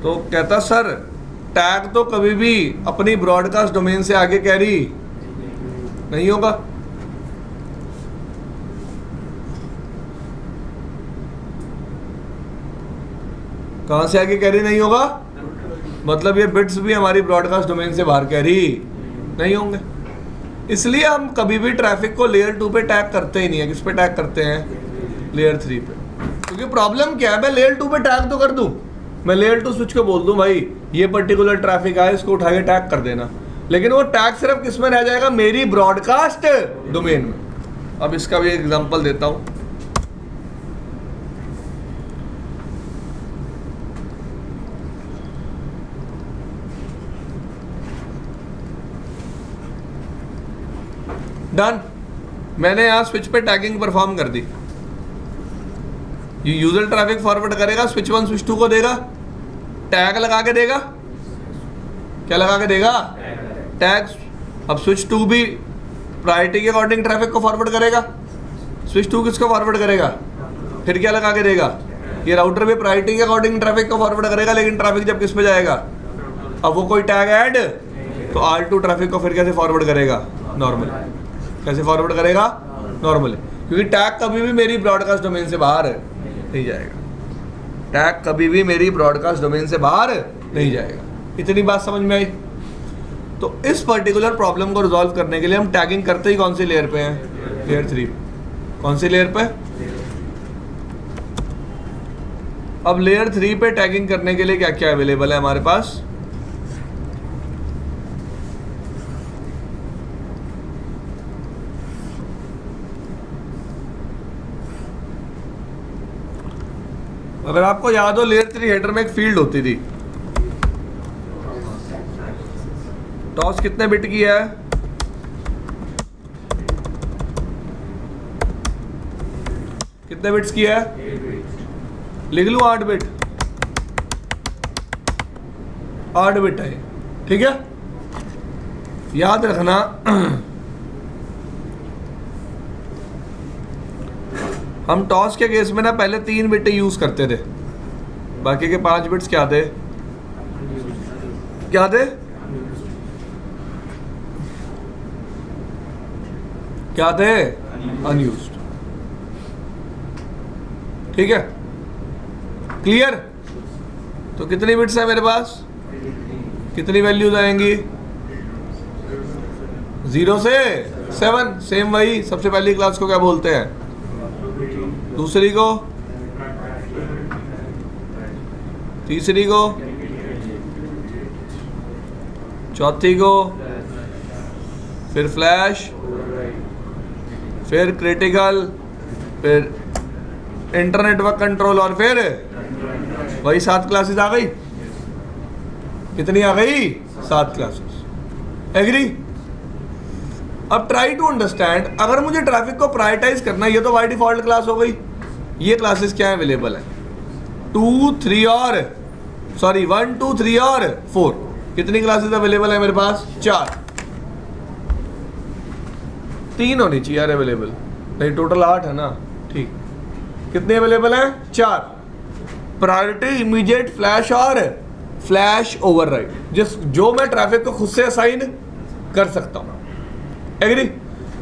तो कहता सर टैग तो कभी भी अपनी ब्रॉडकास्ट डोमेन से आगे कैरी नहीं होगा। कहां से आगे कैरी नहीं होगा? मतलब ये बिट्स भी हमारी ब्रॉडकास्ट डोमेन से बाहर कैरी नहीं होंगे। इसलिए हम कभी भी ट्रैफिक को लेयर 2 पे टैग करते ही नहीं है। किस पे टैग करते हैं? लेयर 3 पे। क्योंकि प्रॉब्लम क्या है, मैं लेयर 2 पे टैग तो कर दूं, मैं लेयर 2 स्विच को बोल दूं भाई ये पर्टिकुलर ट्रैफिक है, इसको उठा के टैग कर देना, लेकिन वो टैग सिर्फ किस में रह जाएगा? मेरी ब्रॉडकास्ट डोमेन में। अब इसका भी एक एग्जांपल देता हूं। डन, मैंने यहां स्विच पे टैगिंग परफॉर्म कर दी। ये यूजर ट्रैफिक फॉरवर्ड करेगा, स्विच 1 स्विच 2 को देगा, टैग लगा के देगा। क्या लगा के देगा? टैग। अब स्विच 2 भी प्रायोरिटी के अकॉर्डिंग ट्रैफिक को फॉरवर्ड करेगा। स्विच 2 किसको फॉरवर्ड करेगा? फिर क्या लगा के देगा? ये राउटर भी प्रायोरिटी के अकॉर्डिंग ट्रैफिक को फॉरवर्ड करेगा, लेकिन ट्रैफिक जब किस पे जाएगा? अब वो कोई टैग ऐड, तो R2 ट्रैफिक को फिर कैसे फॉरवर्ड करेगा? नॉर्मल। कैसे फॉरवर्ड करेगा? नॉर्मली, क्योंकि टैग कभी भी मेरी ब्रॉडकास्ट डोमेन से बाहर नहीं जाएगा। टैग कभी भी मेरी ब्रॉडकास्ट डोमेन से बाहर नहीं जाएगा। इतनी बात समझ में आई? तो इस पर्टिकुलर प्रॉब्लम को रिजॉल्व करने के लिए हम टैगिंग करते ही कौन सी लेयर पे हैं? लेयर 3। कौन सी लेयर पे? अब लेयर 3 पे टैगिंग करने के लिए क्या क्या अवेलेबल है हमारे पास? अगर आपको याद हो, लेयर 3 हेडर में एक फील्ड होती थी। टॉस कितने बिट की है? कितने बिट्स की है? लिख लूं 8 बिट। 8 बिट है, ठीक है। याद रखना हम टॉस के केस में ना पहले 3 बिट यूज करते थे, बाकी के 5 बिट्स क्या थे? क्या थे? क्या थे? अनयूज्ड। ठीक है, क्लियर? तो कितनी बिट्स है मेरे पास? कितनी वैल्यूज आएंगी? 0 से 7। सेम वही, सबसे पहली क्लास को क्या बोलते हैं? दूसरी को, तीसरी को, चौथी को, फिर फ्लैश, फिर क्रिटिकल, फिर इंटरनेटवर्क कंट्रोल, और फिर वही 7 क्लासेस आ गई। कितनी आ गई? 7 क्लासेस। एग्री? अब ट्राई टू अंडरस्टैंड, अगर मुझे ट्रैफिक को प्रायोरिटाइज करना है, ये तो बाय डिफॉल्ट क्लास हो गई। ये क्लासेस क्या अवेलेबल है? 2, 3 और 1, 2, 3 और 4। कितनी क्लासेस अवेलेबल है मेरे पास? 4। 3 होनी चाहिए यार अवेलेबल, नहीं टोटल 8 है ना। ठीक, कितने अवेलेबल है? 4। प्रायोरिटी, इमीडिएट, फ्लैश और फ्लैश ओवरराइड, जो मैं ट्रैफिक को खुद से असाइन कर सकता हूं। एग्री?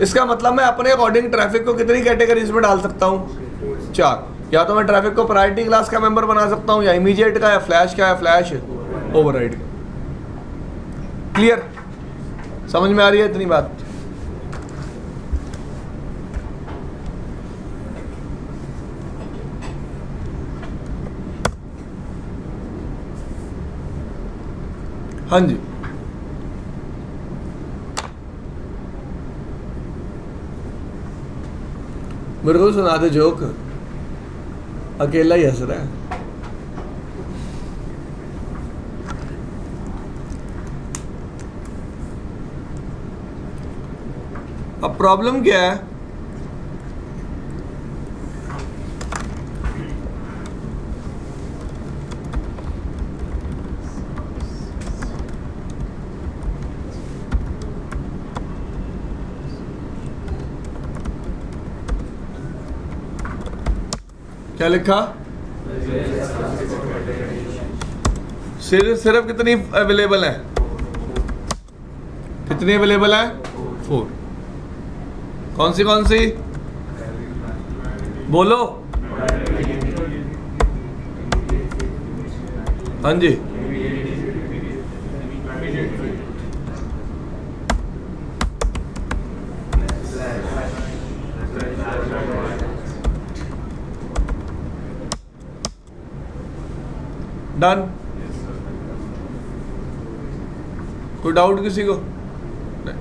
इसका मतलब मैं अपने अकॉर्डिंग ट्रैफिक को कितनी कैटेगरीज में डाल सकता हूं? 4। या तो मैं ट्रैफिक को प्रायोरिटी क्लास का मेंबर बना सकता हूं, या इमीडिएट का, या फ्लैश का, या फ्लैश ओवरराइड का। क्लियर? समझ में आ रही है इतनी बात? हाँ जी, मेरे को सुना दे जोक, अकेला ही हंस रहा है। अब प्रॉब्लम क्या है? क्या लिखा? सिर्फ कितनी अवेलेबल है? कितनी अवेलेबल है? 4। कौन सी बोलो? हाँ जी, डन। कोई डाउट किसी को? नहीं।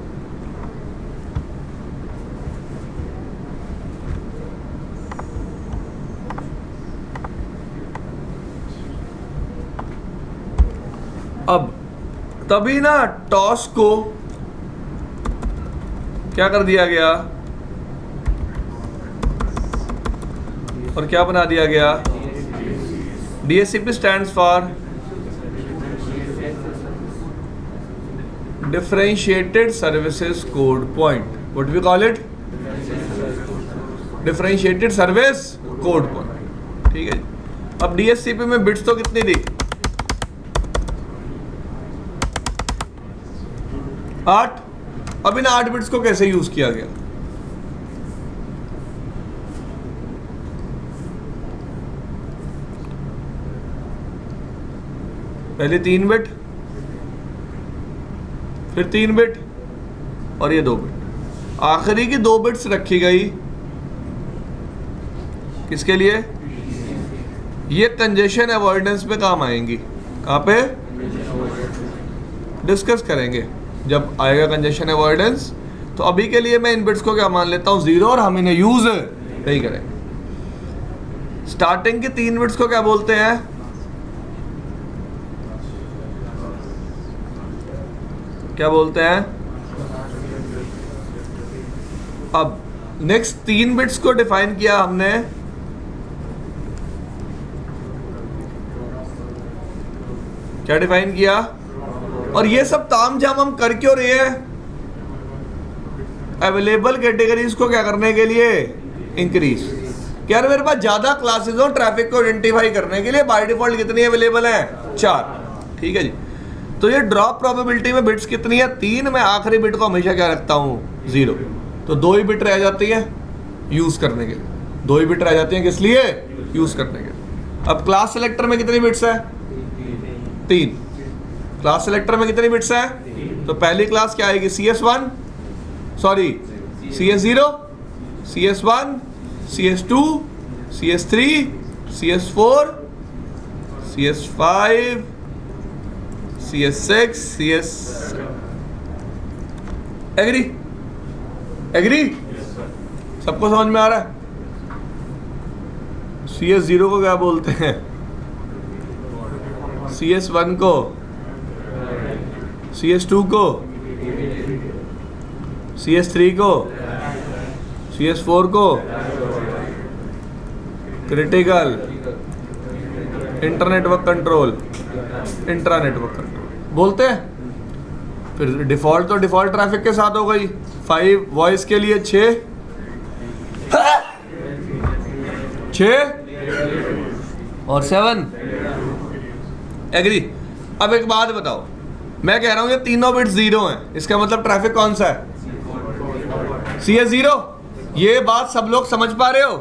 अब तभी ना टॉस को क्या कर दिया गया और क्या बना दिया गया? DSCP stands for differentiated services code point. What we call it? Differentiated service code point. ठीक है जी। अब DSCP में बिट्स तो कितनी थी? 8। अब इन 8 बिट्स को कैसे यूज किया गया? पहले 3 बिट, फिर 3 बिट और ये 2 बिट। आखिरी की 2 बिट्स रखी गई किसके लिए? ये कंजेशन अवॉइडेंस पे काम आएंगी। कहां पे? डिस्कस करेंगे जब आएगा कंजेशन अवॉइडेंस। तो अभी के लिए मैं इन बिट्स को क्या मान लेता हूं? 0, और हम इन्हें यूज नहीं करेंगे। स्टार्टिंग के 3 बिट्स को क्या बोलते हैं? क्या बोलते हैं? अब नेक्स्ट 3 बिट्स को डिफाइन किया हमने क्या डिफाइन किया? और ये सब तामझाम हम कर क्यों रहे हैं? अवेलेबल कैटेगरीज को क्या करने के लिए? इंक्रीज। क्या यार मेरे पास ज्यादा क्लासेस हो ट्रैफिक को आइडेंटिफाई करने के लिए। बाय डिफॉल्ट कितनी अवेलेबल है? 4। ठीक है जी। तो ये ड्रॉप प्रोबेबिलिटी में बिट्स कितनी है? 3। मैं आखिरी बिट को हमेशा क्या रखता हूं? 0। तो 2 ही बिट रह जाती है यूज करने के लिए। 2 ही बिट रह जाती है किस लिए? यूज करने के लिए। अब क्लास सेलेक्टर में कितनी बिट्स है? 3। क्लास सेलेक्टर में कितनी बिट्स है? तो पहली क्लास क्या आएगी? CS1, sorry CS0, CS1, CS2, CS3, CS4, CS5, CS6, CS। Agree? Agree? सबको समझ में आ रहा है? CS0 को क्या बोलते हैं? CS1 को, CS2 को, CS3 को, CS4 को critical, internetwork control, intra network control बोलते हैं। फिर डिफॉल्ट तो डिफॉल्ट ट्रैफिक के साथ हो गई। 5 वॉइस के लिए 6 और 7। एग्री? अब एक बात बताओ, मैं कह रहा हूं ये तीनों बिट्स 0 हैं, इसका मतलब ट्रैफिक कौन सा है? CS0। ये बात सब लोग समझ पा रहे हो?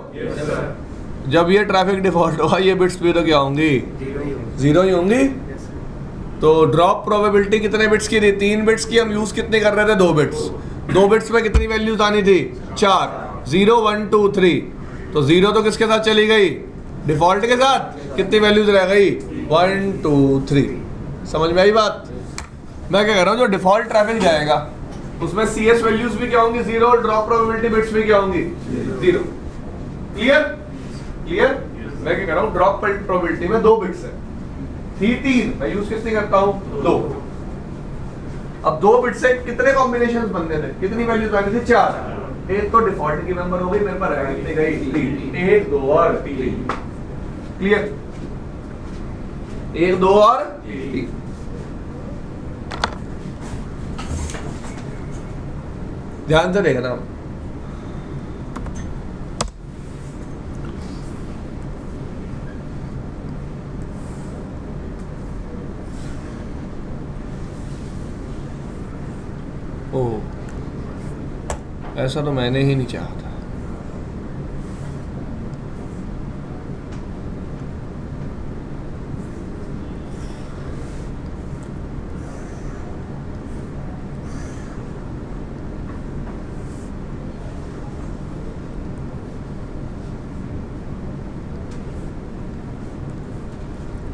जब ये ट्रैफिक डिफॉल्ट होगा ये बिट्स भी तो क्या होंगी? 0 ही होंगी। तो ड्रॉप प्रोबेबिलिटी कितने बिट्स की थी? 3 बिट्स की। हम यूज कितने कर रहे थे? 2 बिट्स। 2 बिट्स में कितनी वैल्यूज आनी थी? 4। 0 1 2 3। तो 0 तो किसके साथ चली गई? डिफॉल्ट के साथ। कितनी वैल्यूज रह गई? 1 2 3। समझ में आई बात? मैं क्या कह रहा हूँ, जो डिफॉल्ट ट्रैफिक जाएगा उसमें CS वैल्यूज भी क्या होंगी? 0, और ड्रॉप प्रोबेबिलिटी बिट्स भी क्या होंगी? 0। क्लियर? क्लियर? मैं क्या कह रहा हूँ, ड्रॉप प्रोबेबिलिटी में 2 बिट्स है, थी 3, मैं यूज कितनी करता हूँ? 2। अब 2 बिट से कितने कॉम्बिनेशंस बनने थे? कितनी वैल्यूज आनी थी? 4। एक तो डिफॉल्ट की नंबर हो गई, मेरे पास रह कितनी गई? 3। 1 2 और 3। क्लियर? 1 2 और 3। ध्यान से देखना। ओह, ऐसा तो मैंने ही नहीं चाहा था।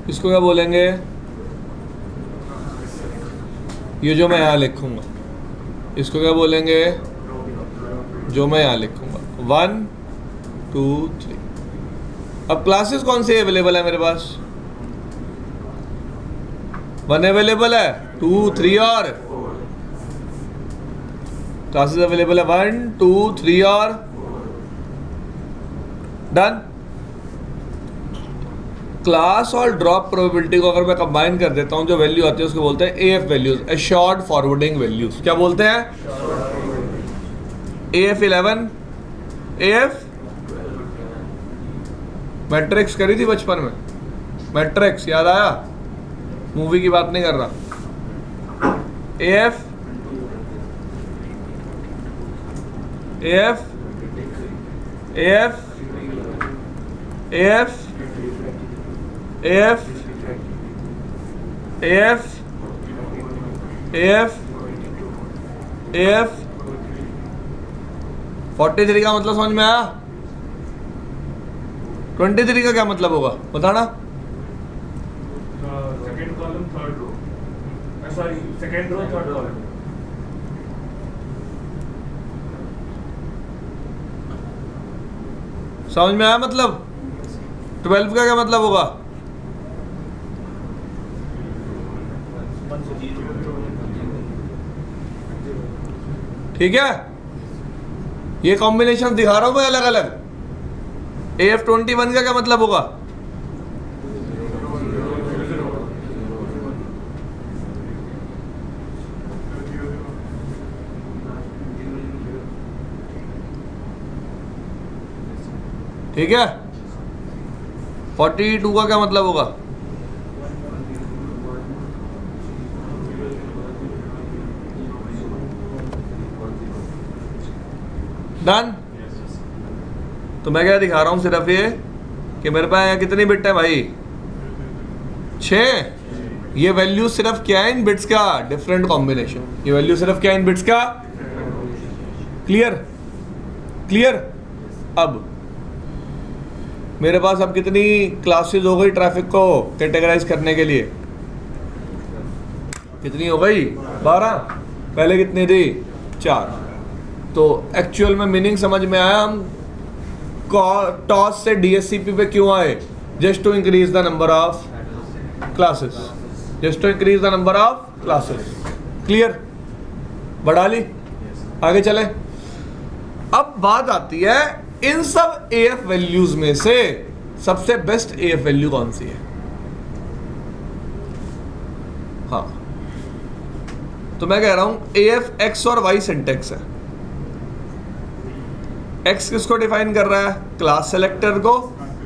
इसको क्या बोलेंगे? ये जो मैं यहाँ लिखूंगा इसको क्या बोलेंगे? जो मैं यहाँ लिखूंगा 1 2 3। अब क्लासेस कौन सी अवेलेबल है मेरे पास? 1 अवेलेबल है, 2 3 और क्लासेस अवेलेबल है 1 2 3 और डन। क्लास और ड्रॉप प्रोबेबिलिटी को अगर मैं कंबाइन कर देता हूं, जो वैल्यू आती है उसको बोलते हैं AF values, assured forwarding values. क्या बोलते हैं? AF11 AF मैट्रिक्स करी थी बचपन में, मैट्रिक्स याद आया? मूवी की बात नहीं कर रहा। AF AF AF AF AF AF AF AF 43 का मतलब समझ में आया? 23 का क्या मतलब होगा बताना? Second column third row, sorry second row third column. समझ में आया मतलब? 12 का क्या मतलब होगा? ठीक है, ये कॉम्बिनेशन दिखा रहा हूं मैं अलग अलग। AF21 का क्या मतलब होगा? ठीक है, 42 का क्या मतलब होगा? डन। तो मैं क्या दिखा रहा हूं सिर्फ ये कि मेरे पास यहाँ कितनी बिट है भाई? 6। ये वैल्यू सिर्फ क्या है इन बिट्स का? Different combination. ये वैल्यू सिर्फ क्या है इन बिट्स का? क्लियर? क्लियर? अब मेरे पास अब कितनी क्लासेस हो गई ट्रैफिक को कैटेगराइज करने के लिए? कितनी हो गई? 12। पहले कितनी थी? 4। तो एक्चुअल में मीनिंग समझ में आया हम टॉस से DSCP पे क्यों आए? Just to increase the number of classes, just to increase the number of classes. Clear? बढ़ा ली? आगे चले। अब बात आती है इन सब AF वैल्यूज में से सबसे बेस्ट AF वैल्यू कौन सी है? हाँ, तो मैं कह रहा हूं AF X और Y सिंटेक्स है। X किसको डिफाइन कर रहा है? क्लास सेलेक्टर को।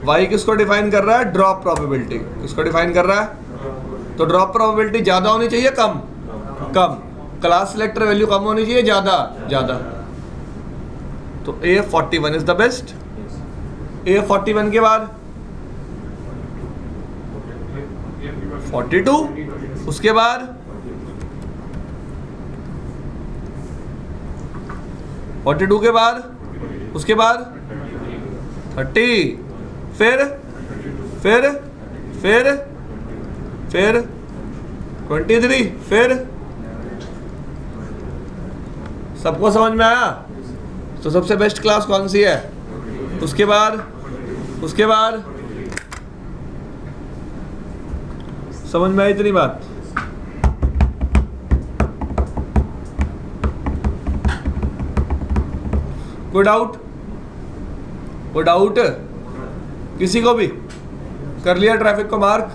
Y किसको डिफाइन कर रहा है? Drop probability. किसको डिफाइन कर रहा है? तो ड्रॉप प्रोबेबिलिटी ज्यादा होनी चाहिए कम? कम। क्लास सेलेक्टर वैल्यू कम होनी चाहिए ज्यादा? ज्यादा। तो AF41 is the best. AF41 के बाद 42, उसके बाद 42 के बाद उसके बाद 30, फिर 23, फिर सबको समझ में आया? तो सबसे बेस्ट क्लास कौन सी है? उसके बाद समझ में आई इतनी बात? कोई डाउट? कोई डाउट? किसी को भी? कर लिया ट्रैफिक को मार्क?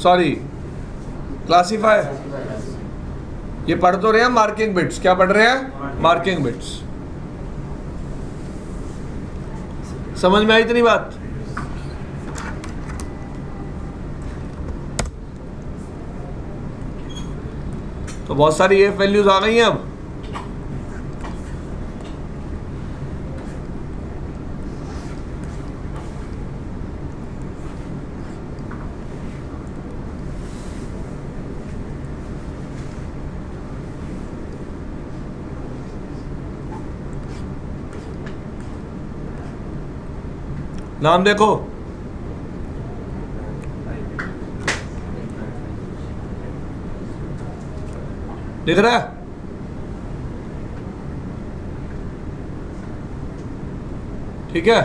Sorry, classify. ये पढ़ तो रहे हैं मार्किंग बिट्स। क्या पढ़ रहे हैं? Marking bits. समझ में आई इतनी बात? तो बहुत सारी AF वैल्यूज आ गई हैं अब। नाम देखो, दिख रहा है? ठीक है,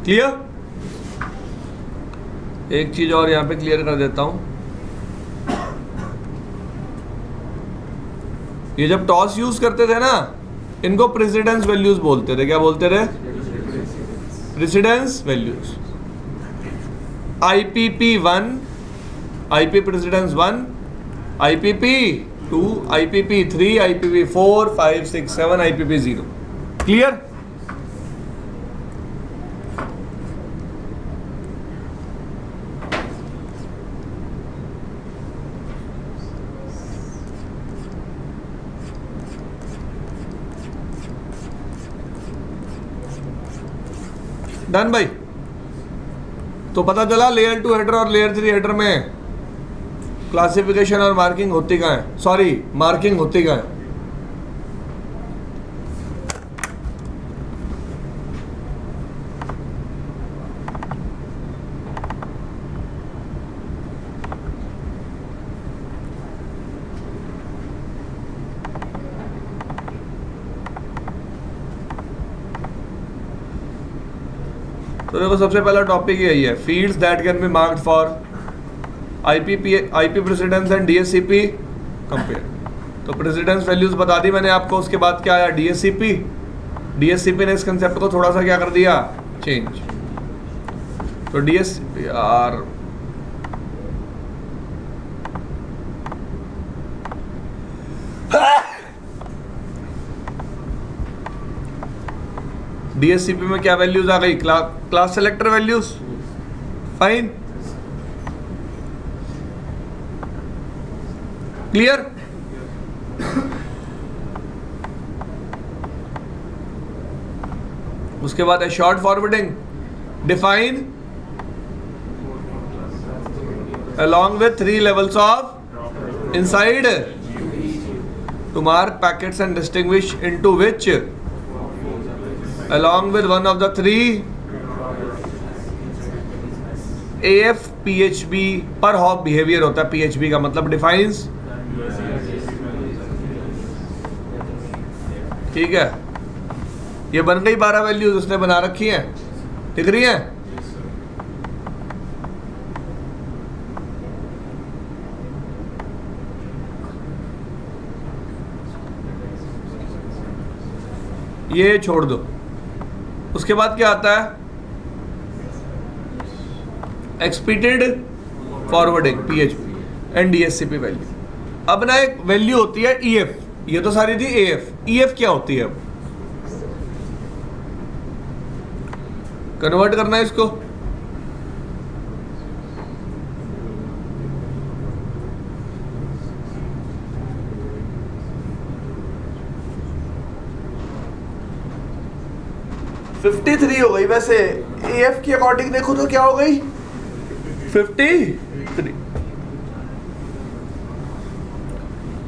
क्लियर? एक चीज और यहां पे क्लियर कर देता हूं, ये जब टॉस यूज करते थे ना, इनको प्रेसिडेंस वैल्यूज बोलते थे। क्या बोलते थे? Precedence values. IPP 1, IP precedence 1, IPP 2, IPP 3, IPP 4, 5, 6, 7, IPP 0। Clear? Done भाई? तो पता चला लेयर 2 हेडर और लेयर 3 हेडर में क्लासिफिकेशन और मार्किंग होती कहाँ है, सॉरी मार्किंग होती कहाँ है। तो देखो सबसे पहला टॉपिक यही है, fields that can be marked for IP precedence and DSCP compare. तो प्रेसिडेंस वैल्यूज बता दी मैंने आपको, उसके बाद क्या आया? DSCP ने इस कंसेप्ट को थोड़ा सा क्या कर दिया? चेंज। तो DSCP यार DSCP में क्या वैल्यूज आ गई? Class selector values. Fine, clear? उसके बाद है short forwarding, define along with 3 levels of inside to mark packets and distinguish into which along with one of the 3 AF PHB पर hop behaviour होता है। PHB का मतलब defines, ठीक है। ये बन गई 12 वैल्यूज उसने बना रखी हैं, दिख रही हैं? ये छोड़ दो। उसके बाद क्या आता है? Expedited forwarding PHB and DSCP value. अब ना एक वैल्यू होती है EF, ये तो सारी थी AF। EF क्या होती है? अब कन्वर्ट करना है इसको। फिफ्टी 53 हो गई। वैसे AF की अकॉर्डिंग देखो तो क्या हो गई? 53।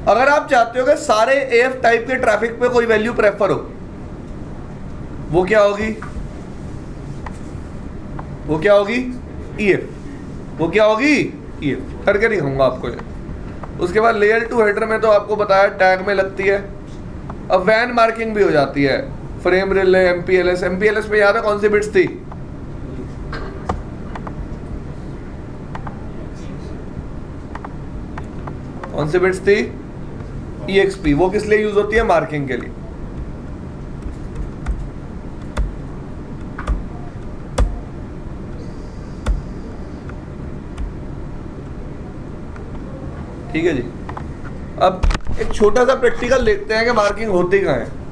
अगर आप चाहते हो कि सारे AF टाइप के ट्रैफिक पे कोई वैल्यू प्रेफर हो, वो क्या होगी? वो क्या होगी? EF। वो क्या होगी? EF। करके दिखाऊंगा आपको ये। उसके बाद लेयर 2 हेडर में तो आपको बताया टैग में लगती है। अब वैन मार्किंग भी हो जाती है, फ्रेम रिले, MPLS में याद है कौन सी बिट्स थी? कौन सी बिट्स थी? EXP। वो किस लिए यूज होती है? मार्किंग के लिए। ठीक है जी। अब एक छोटा सा प्रैक्टिकल देखते हैं कि मार्किंग होती कहाँ है।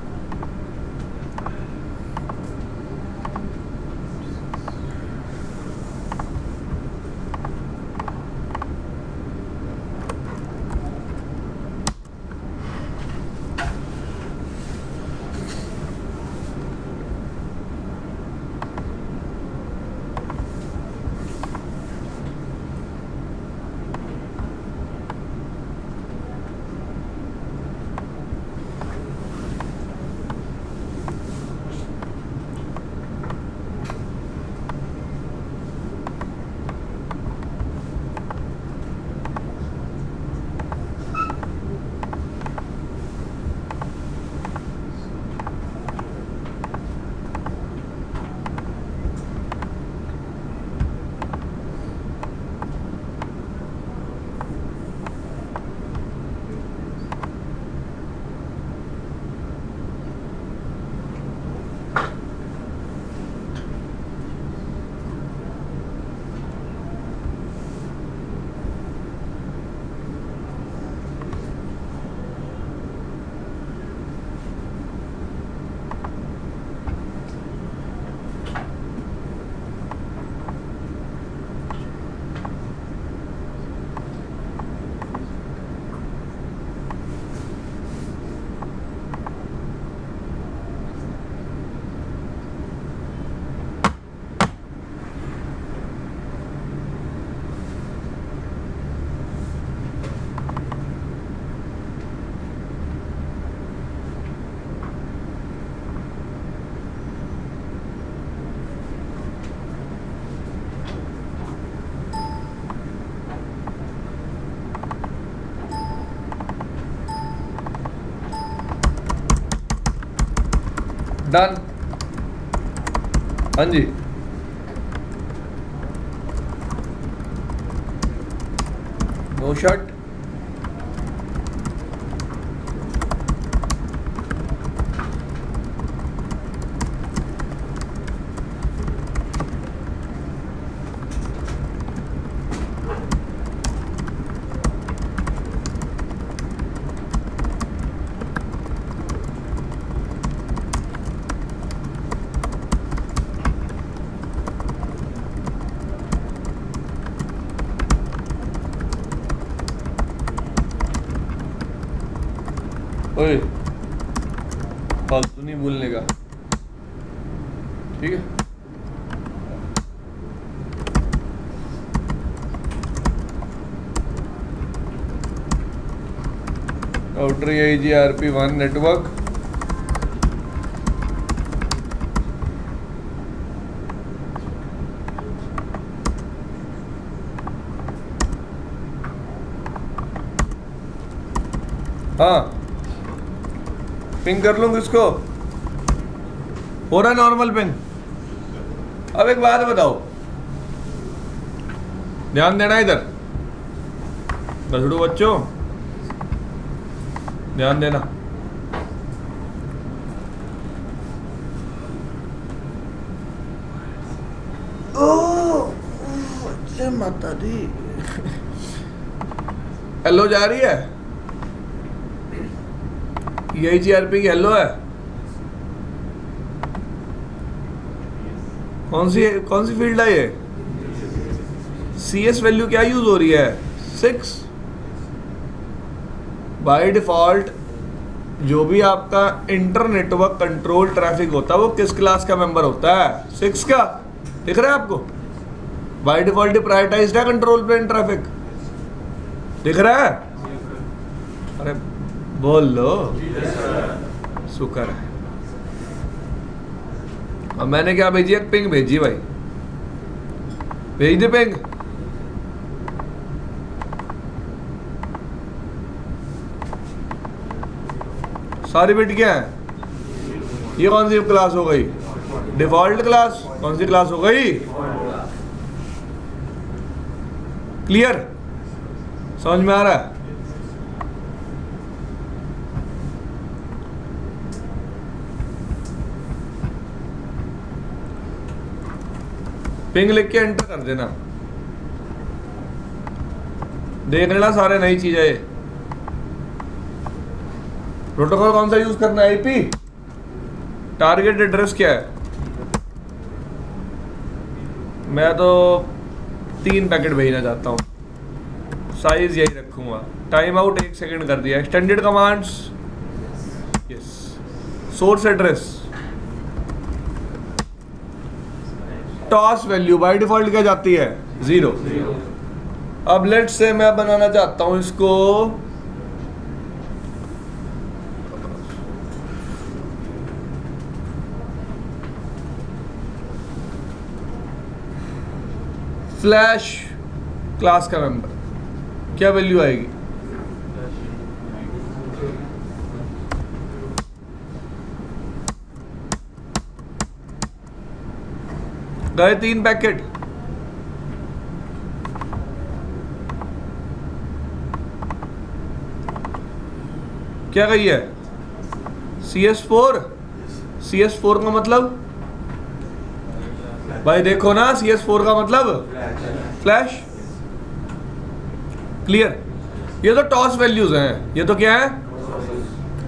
डन। हाँ जी, नो शट। ओए, फालतू नहीं बोलने का, ठीक है। आउटर IGRP1 नेटवर्क, हाँ पिंग कर लूँ किसको? हो रहा है नॉर्मल पिंग। अब एक बात बताओ, ध्यान देना इधर, बछड़ू बच्चों ध्यान देना। जय माता दी। हेलो जा रही है, यही GRP की हेलो है। कौन सी फील्ड है ये? CS वैल्यू क्या यूज हो रही है? 6। बाय डिफॉल्ट जो भी आपका इंटर नेटवर्क कंट्रोल ट्रैफिक होता है वो किस क्लास का मेंबर होता है? 6 का। दिख रहा है आपको? बाय डिफॉल्ट प्रायोरिटाइज्ड है कंट्रोल प्लेन ट्रैफिक, दिख रहा है? अरे बोल लो, शुक्र है। अब मैंने क्या भेजी? एक पिंग भेजी भाई, भेज दे पिंग। सारी बिट क्या है? ये कौन सी क्लास हो गई? Default class. कौन सी क्लास हो गई? क्लियर? समझ में आ रहा है? पिंग लिख के एंटर कर देना, देख लेना सारे नई चीजें। प्रोटोकॉल कौन सा यूज करना है? IP। टारगेट एड्रेस क्या है? मैं तो 3 पैकेट भेजना चाहता हूँ, साइज यही रखूंगा। टाइम आउट 1 सेकेंड कर दिया। Extended commands, yes. Source address, toss value by default क्या जाती है? 0। अब लेट से मैं बनाना चाहता हूं इसको फ्लैश क्लास का मेंबर, क्या वैल्यू आएगी? गए 3 पैकेट। क्या गई है? CS4। CS4 का मतलब भाई देखो ना, CS4 का मतलब फ्लैश। क्लियर? ये तो टॉस वैल्यूज हैं, ये तो क्या है?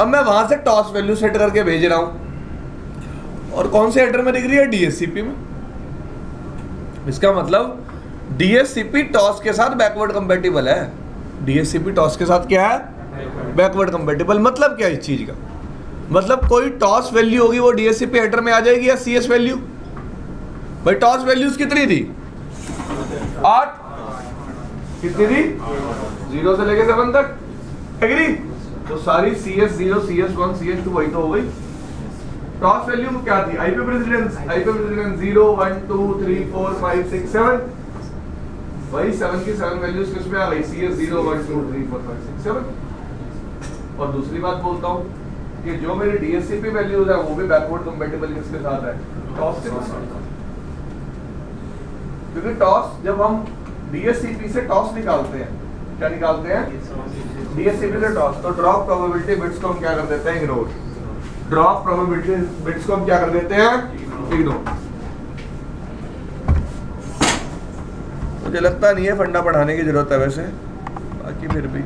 अब मैं वहां से टॉस वैल्यू सेट करके भेज रहा हूं, और कौन से हेडर में दिख रही है? DSCP में। इसका मतलब DSCP टॉस के साथ बैकवर्ड कंपेटिबल है। DSCP टॉस के साथ क्या है? Backward compatible. मतलब क्या है इस चीज का? मतलब कोई टॉस वैल्यू होगी वो DSCP हेडर में आ जाएगी, या CS वैल्यू? भाई टॉस वैल्यूज कितनी थी? 8। कितनी थी? 0 से लेके 7 तक। एग्री? तो सारी CS0, CS1, CS2 वही तो हो गई। टॉस वैल्यू क्या थी? IP precedence 0, 1, 2, 3, 4, 5, 6, 7। वही 7 की 7 वैल्यूज किस में आ गई? CS0, 1, 2, 3, 4, 5, 6, 7। और दूसरी बात बोलता हूं, कि जो मेरी डीएससीपी वैल्यूज है वो भी बैकवर्ड कंपैटिबल किसके साथ है, टॉस के साथ। क्योंकि टॉस जब हम डीएससीपी से टॉस निकालते हैं, क्या निकालते हैं, डीएससीपी से टॉस, तो ड्रॉप प्रोबेबिलिटी बिट्स को हम क्या कर देते हैं, इग्नोर। ड्रॉप प्रोबेबिलिटी बिट्स को हम क्या कर देते हैं, इग्नोर। मुझे लगता नहीं है फंडा पढ़ाने की जरूरत है वैसे, बाकी फिर भी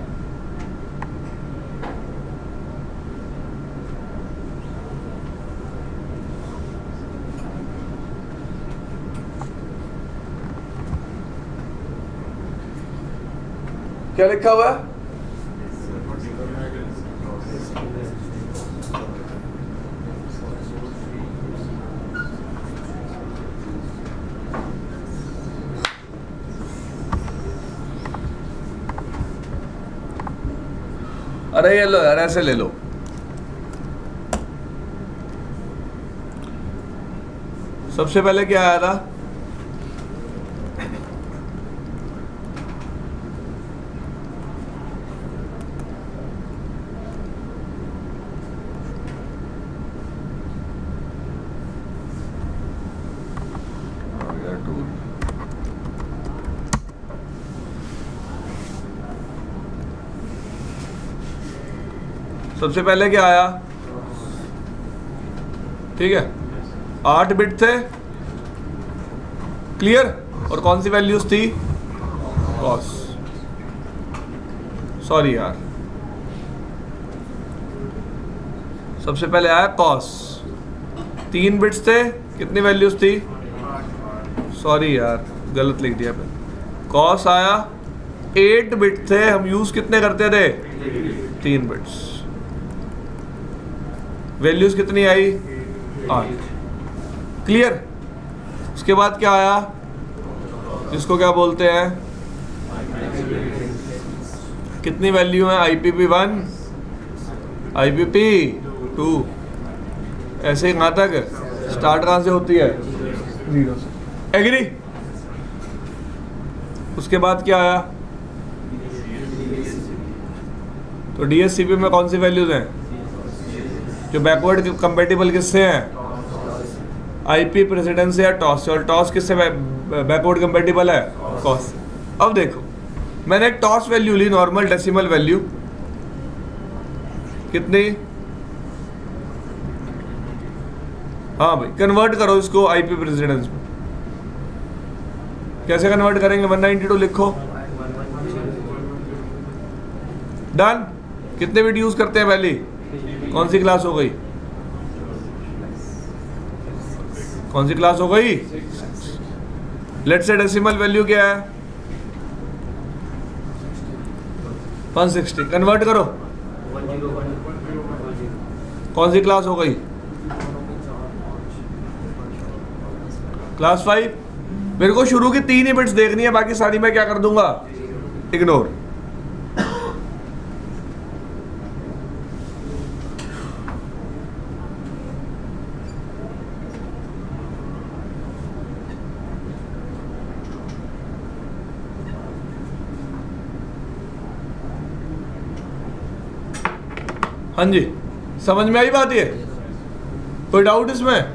क्या लिखा हुआ है, अरे ये लो यार, ऐसे ले लो। सबसे पहले क्या आया था, सबसे पहले क्या आया, ठीक है, 8 बिट थे, क्लियर, और कौन सी वैल्यूज थी, कॉस, सॉरी यार, सबसे पहले आया कॉस, 3 बिट्स थे, कितनी वैल्यूज थी, सॉरी यार गलत लिख दिया मैंने, कॉस आया, 8 बिट थे, हम यूज कितने करते थे, 3 बिट्स, वैल्यूज कितनी आई, 8, क्लियर। उसके बाद क्या आया, जिसको क्या बोलते हैं, कितनी वैल्यू है, IPP1, IPP2, ऐसे ही कहाँ तक, स्टार्ट कहाँ से होती है, 0 से, एग्री। उसके बाद क्या आया, तो डीएससीपी में कौन सी वैल्यूज हैं, जो बैकवर्ड कंपैटिबल किससे हैं, आईपी प्रेसिडेंस से या टॉस से, और टॉस किससे बैकवर्ड कंपैटिबल है, कॉस। अब देखो मैंने एक टॉस वैल्यू ली, नॉर्मल डेसिमल वैल्यू, कितनी, हाँ भाई कन्वर्ट करो इसको आईपी प्रेसिडेंस में, कैसे कन्वर्ट करेंगे, 192 लिखो, डन। कितने बिट यूज करते हैं पहले, कौन सी क्लास हो गई, कौन सी क्लास हो गई, लेट्स से डेसिमल वैल्यू क्या है, 160, कन्वर्ट करो, कौन सी क्लास हो गई, क्लास 5। मेरे को शुरू की 3 ही बिट्स देखनी है, बाकी सारी मैं क्या कर दूंगा, इग्नोर। हाँ जी, समझ में आई बात, ये कोई डाउट इसमें,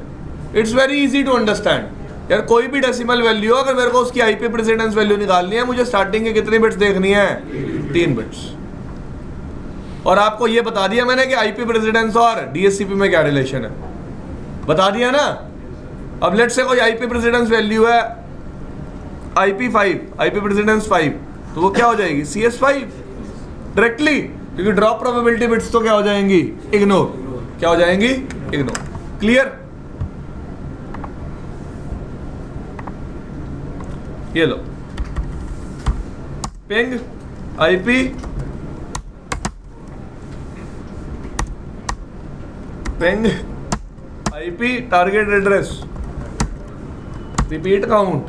it's very easy to understand. यार कोई भी डेसिमल वैल्यू हो, अगर मेरे को उसकी आईपी प्रेसिडेंस वैल्यू निकालनी है, मुझे स्टार्टिंग के कितनी बिट्स देखनी है, 3 बिट्स। और आपको ये बता दिया मैंने कि आईपी प्रेसिडेंस और डीएससीपी में क्या रिलेशन है, बता दिया ना। अब लेट से कोई आईपी प्रेसिडेंस वैल्यू है IP5, आईपी प्रेसिडेंस 5, तो वो क्या हो जाएगी, CS5 डायरेक्टली, क्योंकि ड्रॉप प्रोबेबिलिटी बिट्स तो क्या हो जाएंगी, इग्नोर, क्या हो जाएंगी, इग्नोर, क्लियर। ये लो, ping IP, ping IP, target address, repeat count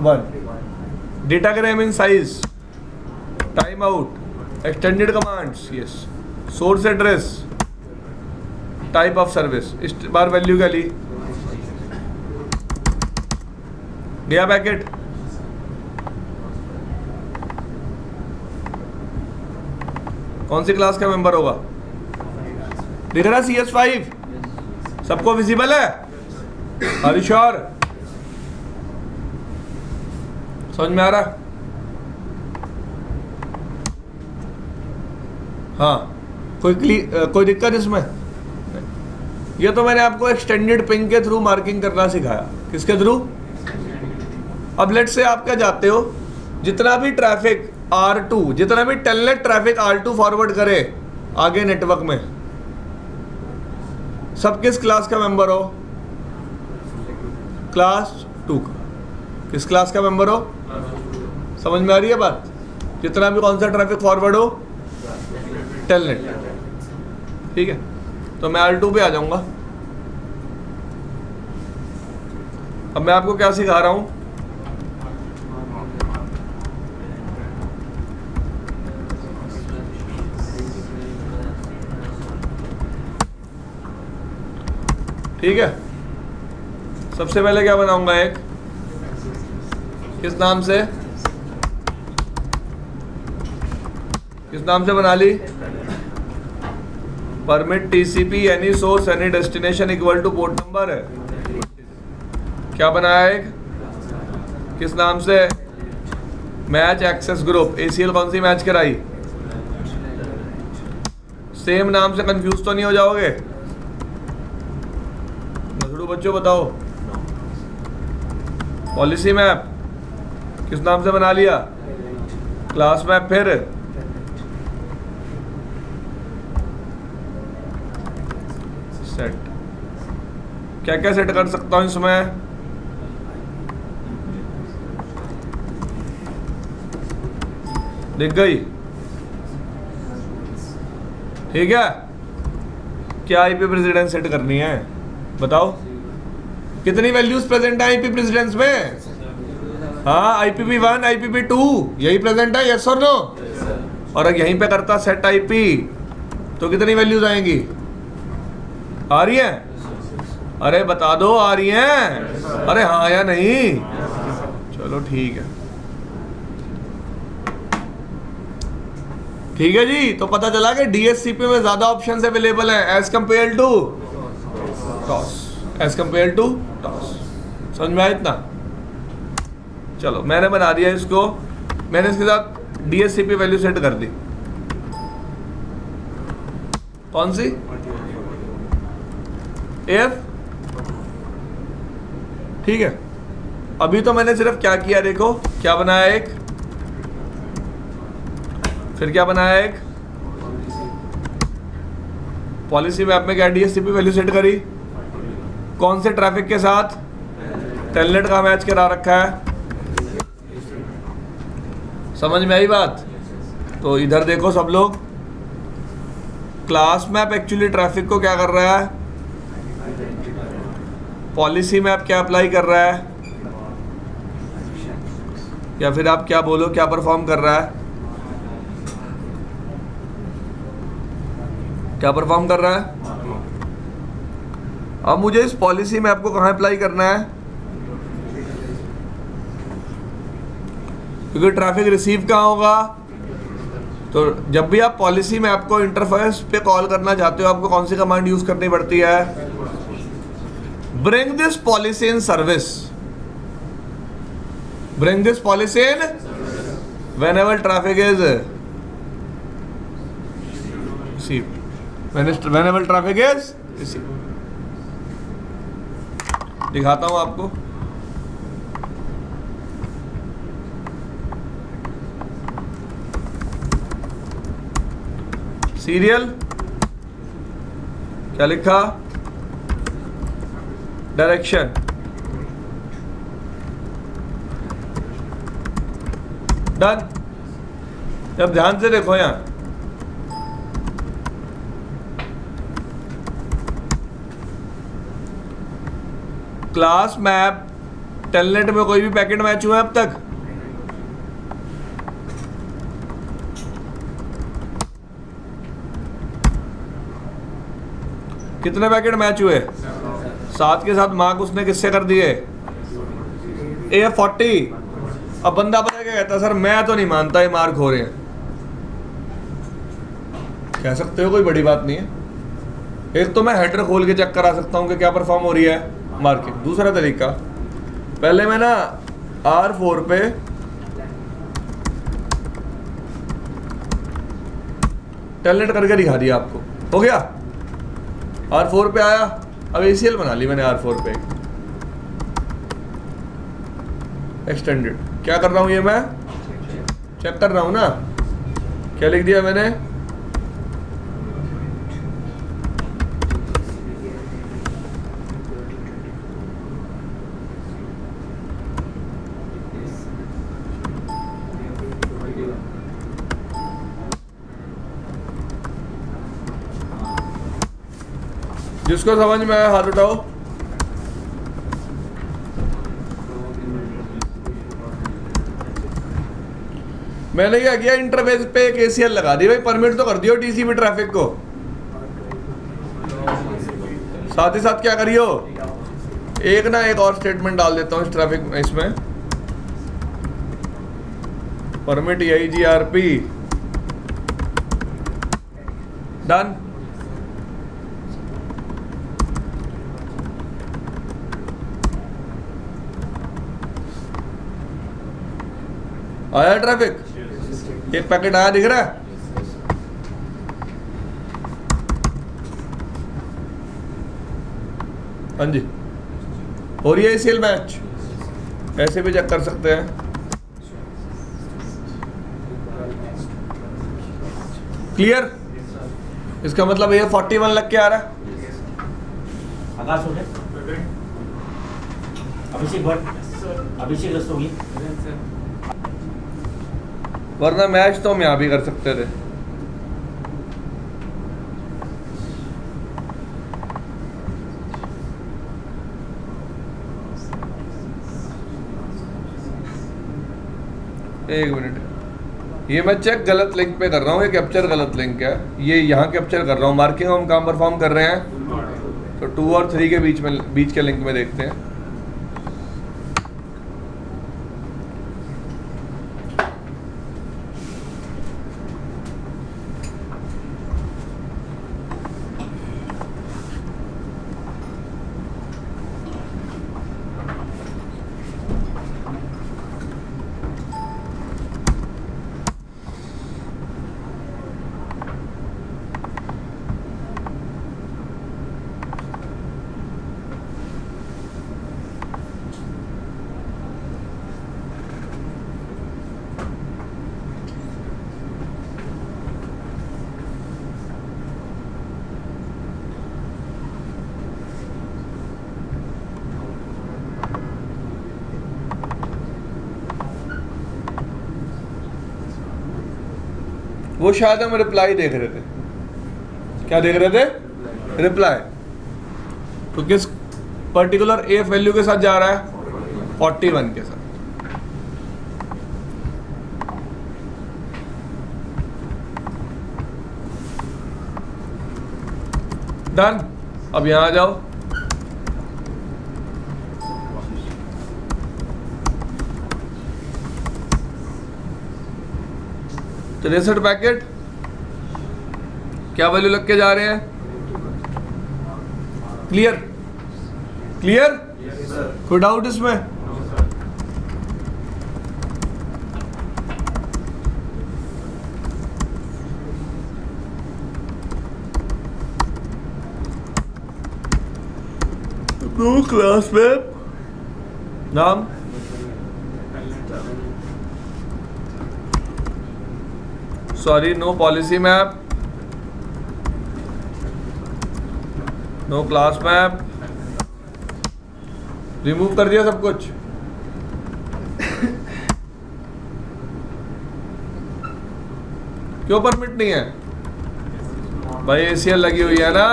1, datagram in size, time out, extended commands, yes, source address, type of service, इस बार वैल्यू क्या ली, गया पैकेट, कौन सी क्लास का मेंबर होगा, दिख रहा CS5? सबको विजिबल है? Are you sure? समझ में आ रहा? हाँ, कोई दिक्कत इसमें? ये तो मैंने आपको एक्सटेंडेड पिंग के थ्रू मार्किंग करना सिखाया। किसके थ्रू? अब लेट से आप क्या जाते हो, जितना भी ट्रैफिक R2, जितना भी टेलनेट ट्रैफिक R2 फॉरवर्ड करे आगे नेटवर्क में, सब किस क्लास का मेंबर हो? क्लास 2 का। किस क्लास का मेंबर हो? समझ में आ रही है बात? जितना भी कौन सा ट्रैफिक फॉरवर्ड हो, टेलनेट। ठीक है, तो मैं R2 पे आ जाऊंगा। अब मैं आपको क्या सिखा रहा हूं? ठीक है, सबसे पहले क्या बनाऊंगा? एक किस नाम से? किस नाम से बना ली? Permit TCP any source any destination equal to port number है। क्या बनाया? एक किस नाम से? Match access group. ACL कौन सी मैच कराई? सेम नाम से कंफ्यूज तो नहीं हो जाओगे? नजरू बच्चों बताओ। पॉलिसी मैप किस नाम से बना लिया? Class map. फिर सेट। क्या क्या सेट कर सकता हूं इसमें? दिख गई? ठीक है, क्या IP प्रेसिडेंस सेट करनी है? बताओ कितनी वैल्यूज प्रेजेंट है IP प्रेसिडेंस में? हाँ, IPv1 IPv2 यही प्रेजेंट है, यस और नो? और अगर यहीं पे करता सेट IP तो कितनी वैल्यूज आएंगी? आ रही है? अरे बता दो, आ रही है? अरे हाँ या नहीं? चलो ठीक है। ठीक है जी, तो पता चला कि DSCP में ज्यादा ऑप्शंस अवेलेबल हैं as compare to ToS. As compare to ToS. समझ में आया इतना? चलो, मैंने बना दिया इसको। मैंने इसके साथ DSCP वैल्यू सेट कर दी। कौन सी? F। ठीक है, अभी तो मैंने सिर्फ क्या किया, देखो क्या बनाया? एक, फिर क्या बनाया? एक पॉलिसी मैप में क्या DSCP वैल्यू सेट करी? कौन से ट्रैफिक के साथ? टेलनेट का मैच करा रखा है। समझ में आई बात? तो इधर देखो सब लोग, क्लास मैप एक्चुअली ट्रैफिक को क्या कर रहा है? पॉलिसी मैप क्या अप्लाई कर रहा है? या फिर आप क्या बोलो, क्या परफॉर्म कर रहा है? क्या परफॉर्म कर रहा है? अब मुझे इस पॉलिसी मैप को कहाँ अप्लाई करना है? क्योंकि ट्रैफिक रिसीव कहाँ होगा? तो जब भी आप पॉलिसी मैप को इंटरफेस पे कॉल करना चाहते हो, आपको कौन सी कमांड यूज करनी पड़ती है? Bring this policy in service. Bring this policy in whenever traffic is received. Whenever traffic is received. दिखाता हूं आपको। सीरियल क्या लिखा? डायरेक्शन। डन। अब ध्यान से देखो यहां, क्लास मैप टेलनेट में कोई भी पैकेट मैच हुआ है अब तक? कितने पैकेट मैच हुए? 7 के साथ मार्क उसने किससे कर दिए? A40। अब बंदा पता क्या कहता है? सर मैं तो नहीं मानता ये मार्क हो रहे हैं। कह सकते हो, कोई बड़ी बात नहीं है। एक तो मैं हेडर खोल के चेक करा सकता हूँ कि क्या परफॉर्म हो रही है मार्किंग। दूसरा तरीका, पहले मैं ना R4 पे टेलनेट करके दिखा दिया आपको, हो गया। R4 पे आया, अब ACL बना ली मैंने R4 पे एक्सटेंडेड। क्या कर रहा हूँ ये, मैं चेक कर रहा हूँ ना, क्या लिख दिया मैंने, जिसको समझ में आया हाथ उठाओ। मैंने क्या किया, इंटरफेस पे एक ACL लगा दी, भाई परमिट तो कर दियो TCP ट्रैफिक को, साथ ही साथ क्या करियो, एक ना एक और स्टेटमेंट डाल देता हूँ इस ट्रैफिक इसमें, परमिट EIGRP डन। आया ट्रैफिक, एक पैकेट आया दिख रहा है। हाँ जी, हो रही है ACL मैच, ऐसे भी चेक कर सकते हैं। क्लियर, इसका मतलब ये 41 लग के आ रहा है। आकाश हो गया, अभिषेक भट्ट, अभिषेक रस्तोगी, वरना मैच तो हम यहाँ भी कर सकते थे। एक मिनट, ये मैं चेक गलत लिंक पे कर रहा हूँ, ये कैप्चर गलत लिंक है, ये यहाँ कैप्चर कर रहा हूँ। मार्किंग हम काम परफॉर्म कर रहे हैं, तो 2 और 3 के बीच के लिंक में देखते हैं। वो शायद हम रिप्लाई देख रहे थे, क्या देख रहे थे, रिप्लाई। तो किस पर्टिकुलर AF वैल्यू के साथ जा रहा है, 41 के साथ। डन। अब यहां आ जाओ, तो 63 पैकेट क्या वैल्यू लग के जा रहे हैं। क्लियर, क्लियर, कोई डाउट इसमें? नो क्लास में नाम sorry, no policy map, no class map, remove कर दिया सब कुछ। क्यों परमिट नहीं है भाई, ACL लगी हुई है ना,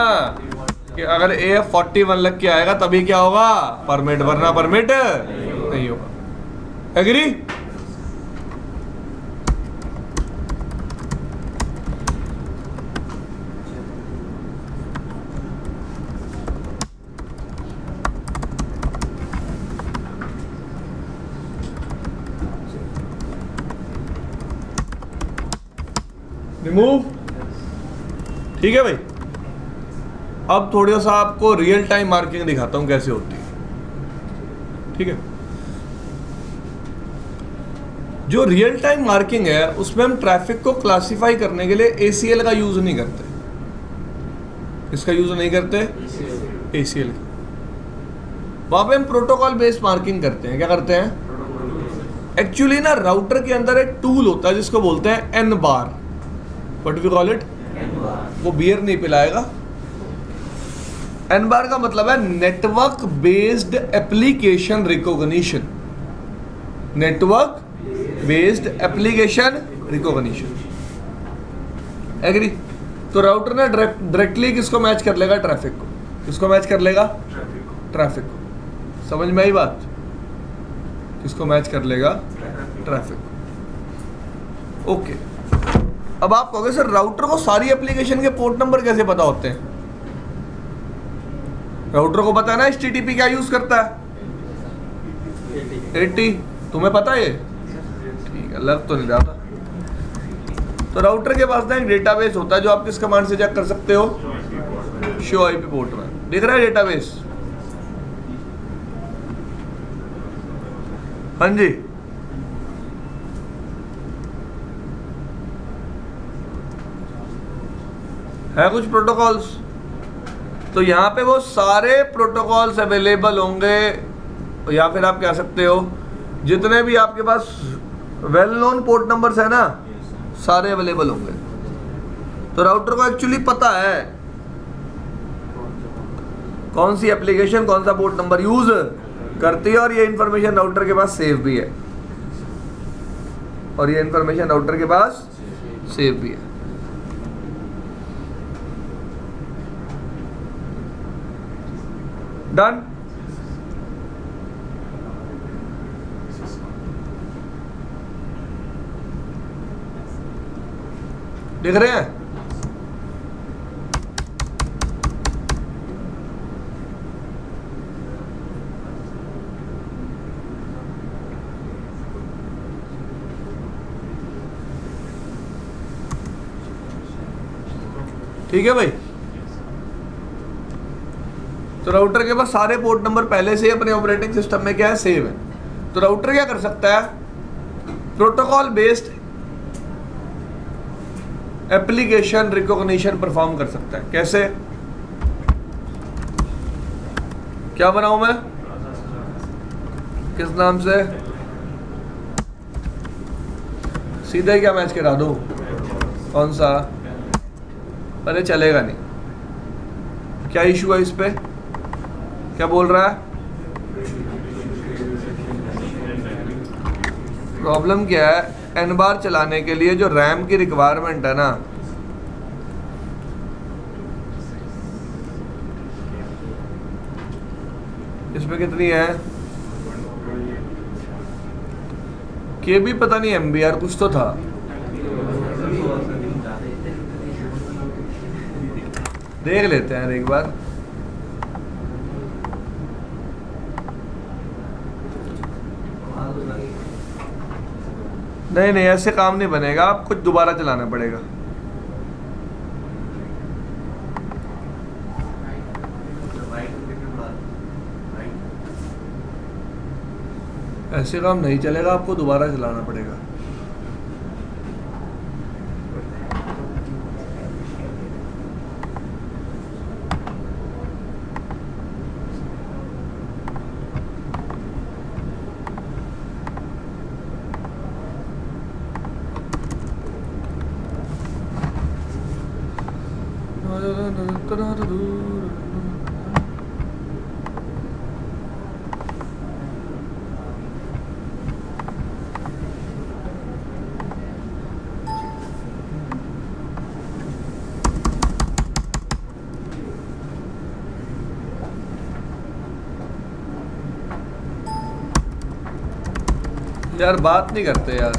कि अगर AF 41 लग के आएगा तभी क्या होगा, परमिट, वरना परमिट नहीं होगा। एग्री? रिमूव, ठीक है भाई। अब थोड़ा सा आपको रियल टाइम मार्किंग दिखाता हूं कैसे होती है, ठीक है। जो रियल टाइम मार्किंग है उसमें हम ट्रैफिक को क्लासिफाई करने के लिए ACL का यूज नहीं करते। इसका यूज नहीं करते, ACL का। वहां पे हम प्रोटोकॉल बेस्ड मार्किंग करते हैं। क्या करते हैं? एक्चुअली ना राउटर के अंदर एक टूल होता है जिसको बोलते हैं N bar. What we call it? वो बियर नहीं पिलाएगा। N बार का मतलब है network based application recognition. Network based application recognition. Agree? तो राउटर ने डायरेक्टली किसको मैच कर लेगा? ट्रैफिक को। किसको मैच कर लेगा? ट्रैफिक को। समझ में आई बात? किसको मैच कर लेगा? ट्रैफिक को। ओके। अब आप कहोगे सर राउटर को सारी एप्लीकेशन के पोर्ट नंबर कैसे पता होते हैं? राउटर को पता है ना HTTP क्या यूज करता है? 80। तुम्हें पता है ये? ठीक है, लग तो नहीं रहा था। तो राउटर के पास ना एक डेटाबेस होता है जो आप किस कमांड से चेक कर सकते हो? शो IP पोर्ट में। दिख रहा है डेटाबेस? हाँ जी। है कुछ प्रोटोकॉल्स? तो यहाँ पे वो सारे प्रोटोकॉल्स अवेलेबल होंगे, या फिर आप कह सकते हो जितने भी आपके पास वेल नोन पोर्ट नंबर्स है ना, सारे अवेलेबल होंगे। तो राउटर को एक्चुअली पता है कौन सी एप्लीकेशन कौन सा पोर्ट नंबर यूज करती है, और ये इंफॉर्मेशन राउटर के पास सेव भी है। और ये इंफॉर्मेशन राउटर के पास सेव भी है। डन? देख रहे हैं? ठीक है भाई। तो राउटर के पास सारे पोर्ट नंबर पहले से अपने ऑपरेटिंग सिस्टम में क्या है? सेव है। तो राउटर क्या कर सकता है? Protocol based application recognition perform कर सकता है। कैसे? क्या बनाऊं मैं? किस नाम से? सीधे क्या मैच करा दूं? कौन सा? अरे चलेगा नहीं। क्या इशू है इस पे? क्या बोल रहा है? प्रॉब्लम क्या है? N बार चलाने के लिए जो रैम की रिक्वायरमेंट है ना, इसमें कितनी है? KB पता नहीं, MBR कुछ तो था। देख लेते हैं एक बार। नहीं नहीं, ऐसे काम नहीं बनेगा, आप कुछ दोबारा चलाना पड़ेगा। ऐसे काम नहीं चलेगा, आपको दोबारा चलाना पड़ेगा। यार बात नहीं करते यार।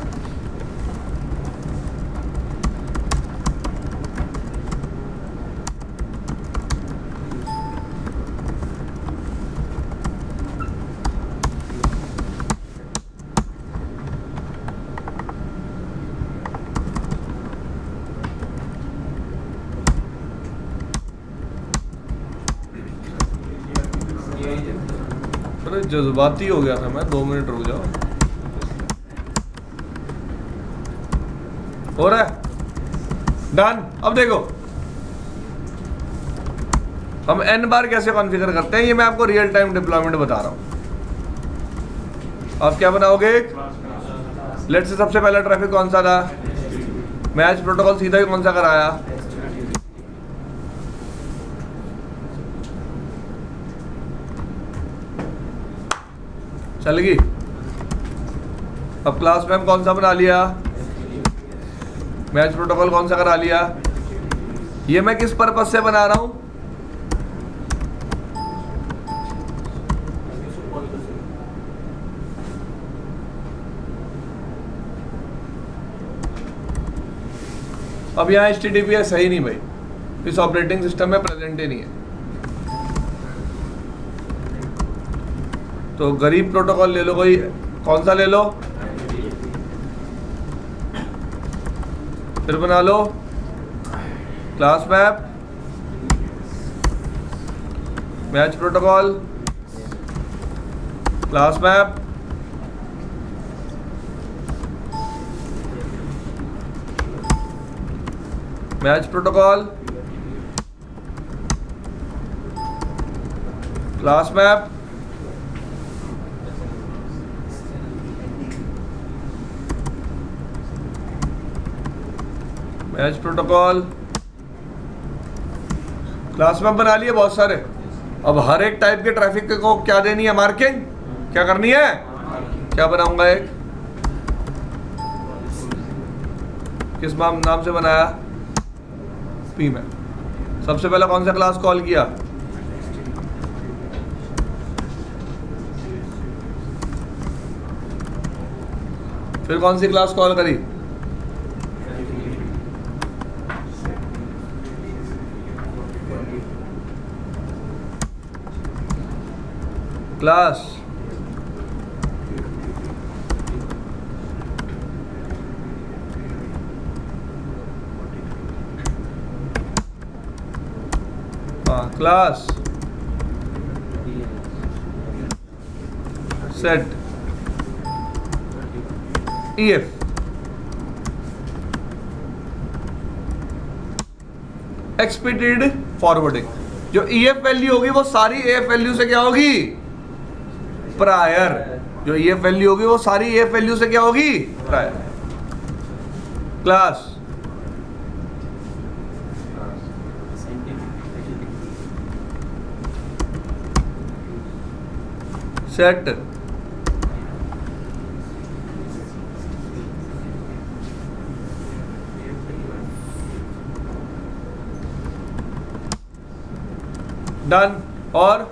जज्बाती हो गया था मैं, 2 मिनट रुक जाओ। हो रहा है डन। अब देखो हम n बार कैसे कॉन्फ़िगर करते हैं, ये मैं आपको रियल टाइम डिप्लॉयमेंट बता रहा हूं। आप क्या बनाओगे, लेट से सबसे पहला ट्रैफिक कौन सा था, मैच प्रोटोकॉल सीधा ही कौन सा कराया, चल गई। अब क्लास मैम कौन सा बना लिया, मैच प्रोटोकॉल कौन सा करा लिया। ये मैं किस पर्पस से बना रहा हूं, अब यहाँ HTTPS है ही नहीं भाई, इस ऑपरेटिंग सिस्टम में प्रेजेंट ही नहीं है। तो गरीब प्रोटोकॉल ले लो कोई, कौन सा ले लो, फिर बना लो class map, match protocol, class map, match protocol, class map, match protocol, class map बना लिए बहुत सारे। अब हर एक टाइप के ट्रैफिक को क्या देनी है, मार्किंग, क्या करनी है, क्या बनाऊंगा, एक किस नाम से बनाया, पी में। सबसे पहले कौन सा क्लास कॉल किया, फिर कौन सी क्लास कॉल करी, class class set EF, expected forwarding. जो EF वैल्यू होगी वो सारी AF वैल्यू से क्या होगी, प्रायर। जो EF वैल्यू होगी वो सारी AF वैल्यू से क्या होगी, प्रायर। Class set done. और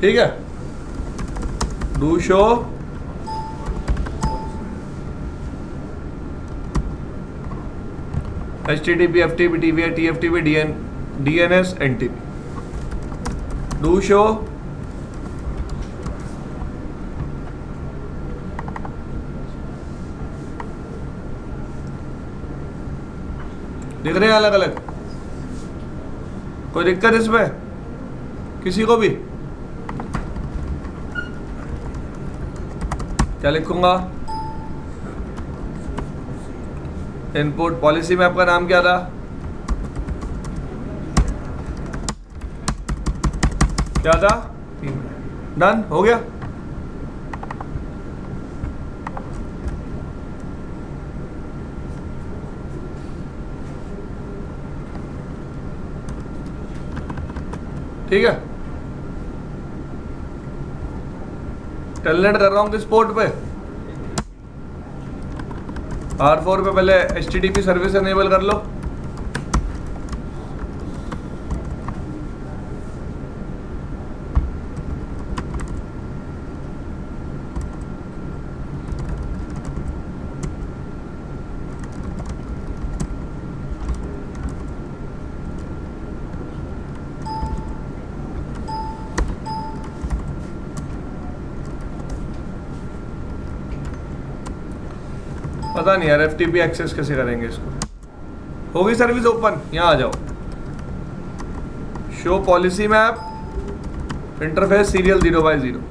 ठीक है, do show HTTP FTP TVI TFTP DNS NTP, do show दिख रहे हैं अलग अलग, कोई दिक्कत इसमें किसी को भी। क्या लिखूंगा, इनपुट पॉलिसी में आपका नाम क्या था, क्या था, डन हो गया। ठीक है, टेलनेट कर रहा हूँ किस पोर्ट पे, R4 पे। पहले HTTP सर्विस एनेबल कर लो, पता नहीं यार FTP एक्सेस कैसे करेंगे इसको। होगी सर्विस ओपन, यहाँ आ जाओ, show policy map, interface serial 0/0।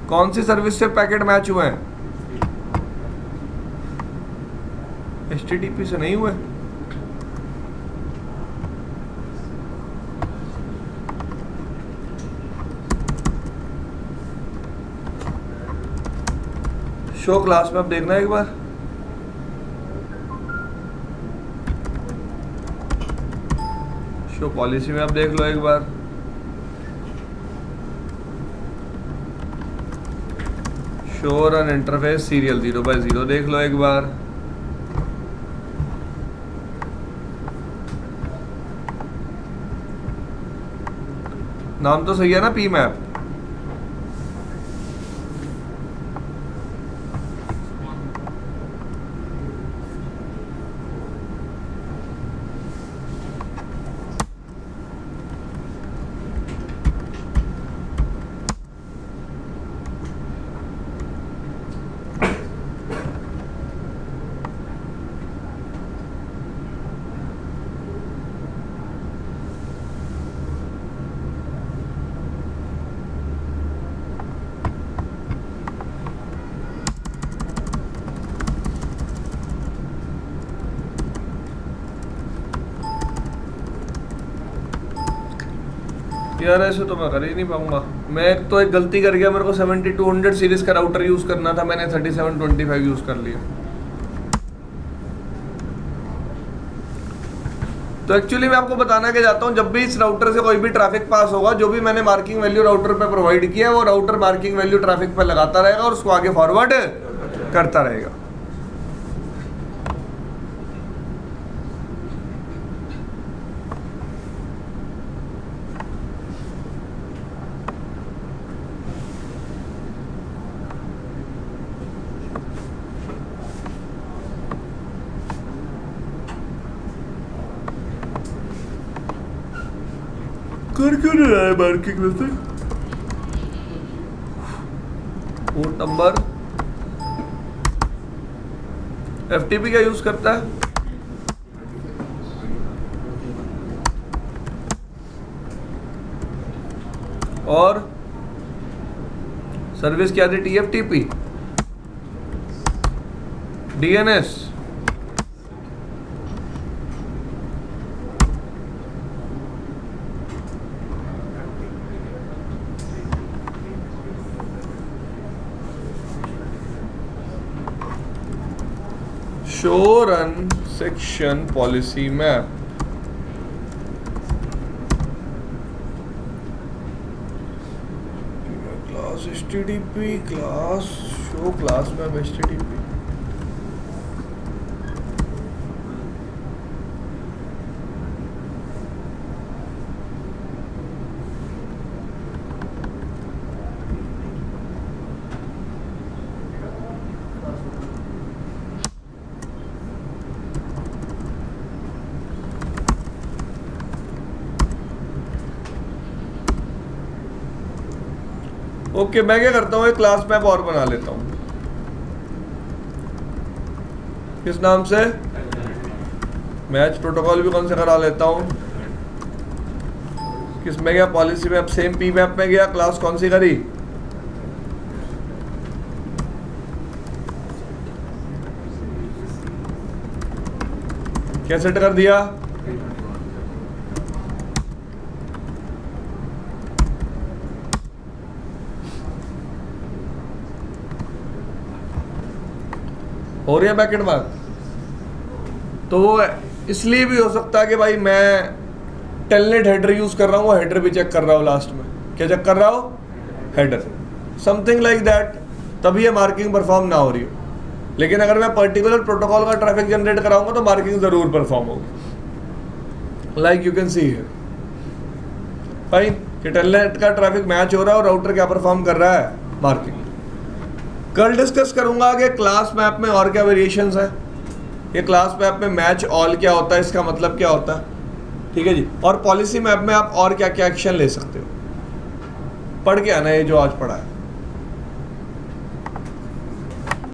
कौन सी सर्विस से पैकेट मैच हुए हैं? HTTP से नहीं हुए। शो क्लास में आप देखना एक बार। शो पॉलिसी में आप देख लो एक बार। शो रन इंटरफेस सीरियल 0/0 देख लो एक बार। नाम तो सही है ना, पी मैप। यार ऐसे तो मैं कर ही नहीं पाऊंगा। मैं एक गलती कर गया, मेरे को 7200 सीरीज का राउटर यूज करना था, मैंने 3725 यूज कर लिया। तो एक्चुअली मैं आपको बताना क्या चाहता हूँ, जब भी इस राउटर से कोई भी ट्रैफिक पास होगा, जो भी मैंने मार्किंग वैल्यू राउटर पे प्रोवाइड किया है, वो राउटर मार्किंग वैल्यू ट्रैफिक पे लगाता रहेगा और उसको आगे फॉरवर्ड करता रहेगा। कर क्यों नहीं रहा है मार्किंग में से? पोर्ट नंबर FTP का यूज करता है। और सर्विस क्या थी? TFTP, DNS, show run section policy map. Class HTTP class show class map HTTP। Okay, मैं क्या करता हूँ, एक क्लास मैप और बना लेता हूँ। किस नाम से? मैच प्रोटोकॉल भी कौन से करा लेता हूँ। किस में गया? Policy map. Same P map में गया। क्लास कौन सी करी? क्या सेट कर दिया? हो रही है बैकेंड बात। तो वो इसलिए भी हो सकता है कि भाई मैं टेलनेट हेडर यूज कर रहा हूँ, वो हेडर भी चेक कर रहा हूँ लास्ट में। क्या चेक कर रहा हूँ? Header, something like that. तभी ये मार्किंग परफॉर्म ना हो रही हो। लेकिन अगर मैं पर्टिकुलर प्रोटोकॉल का ट्रैफिक जनरेट कराऊंगा तो मार्किंग जरूर परफॉर्म होगी। Like you can see here fine कि टेलनेट का ट्रैफिक मैच हो रहा है और राउटर क्या परफॉर्म कर रहा है? मार्किंग। कल डिस्कस करूंगा कि क्लास मैप में और क्या वेरिएशंस है। ये क्लास मैप में मैच ऑल क्या होता है, इसका मतलब क्या होता है, ठीक है जी। और पॉलिसी मैप में आप और क्या क्या एक्शन ले सकते हो, पढ़ के आना ये जो आज पढ़ा है।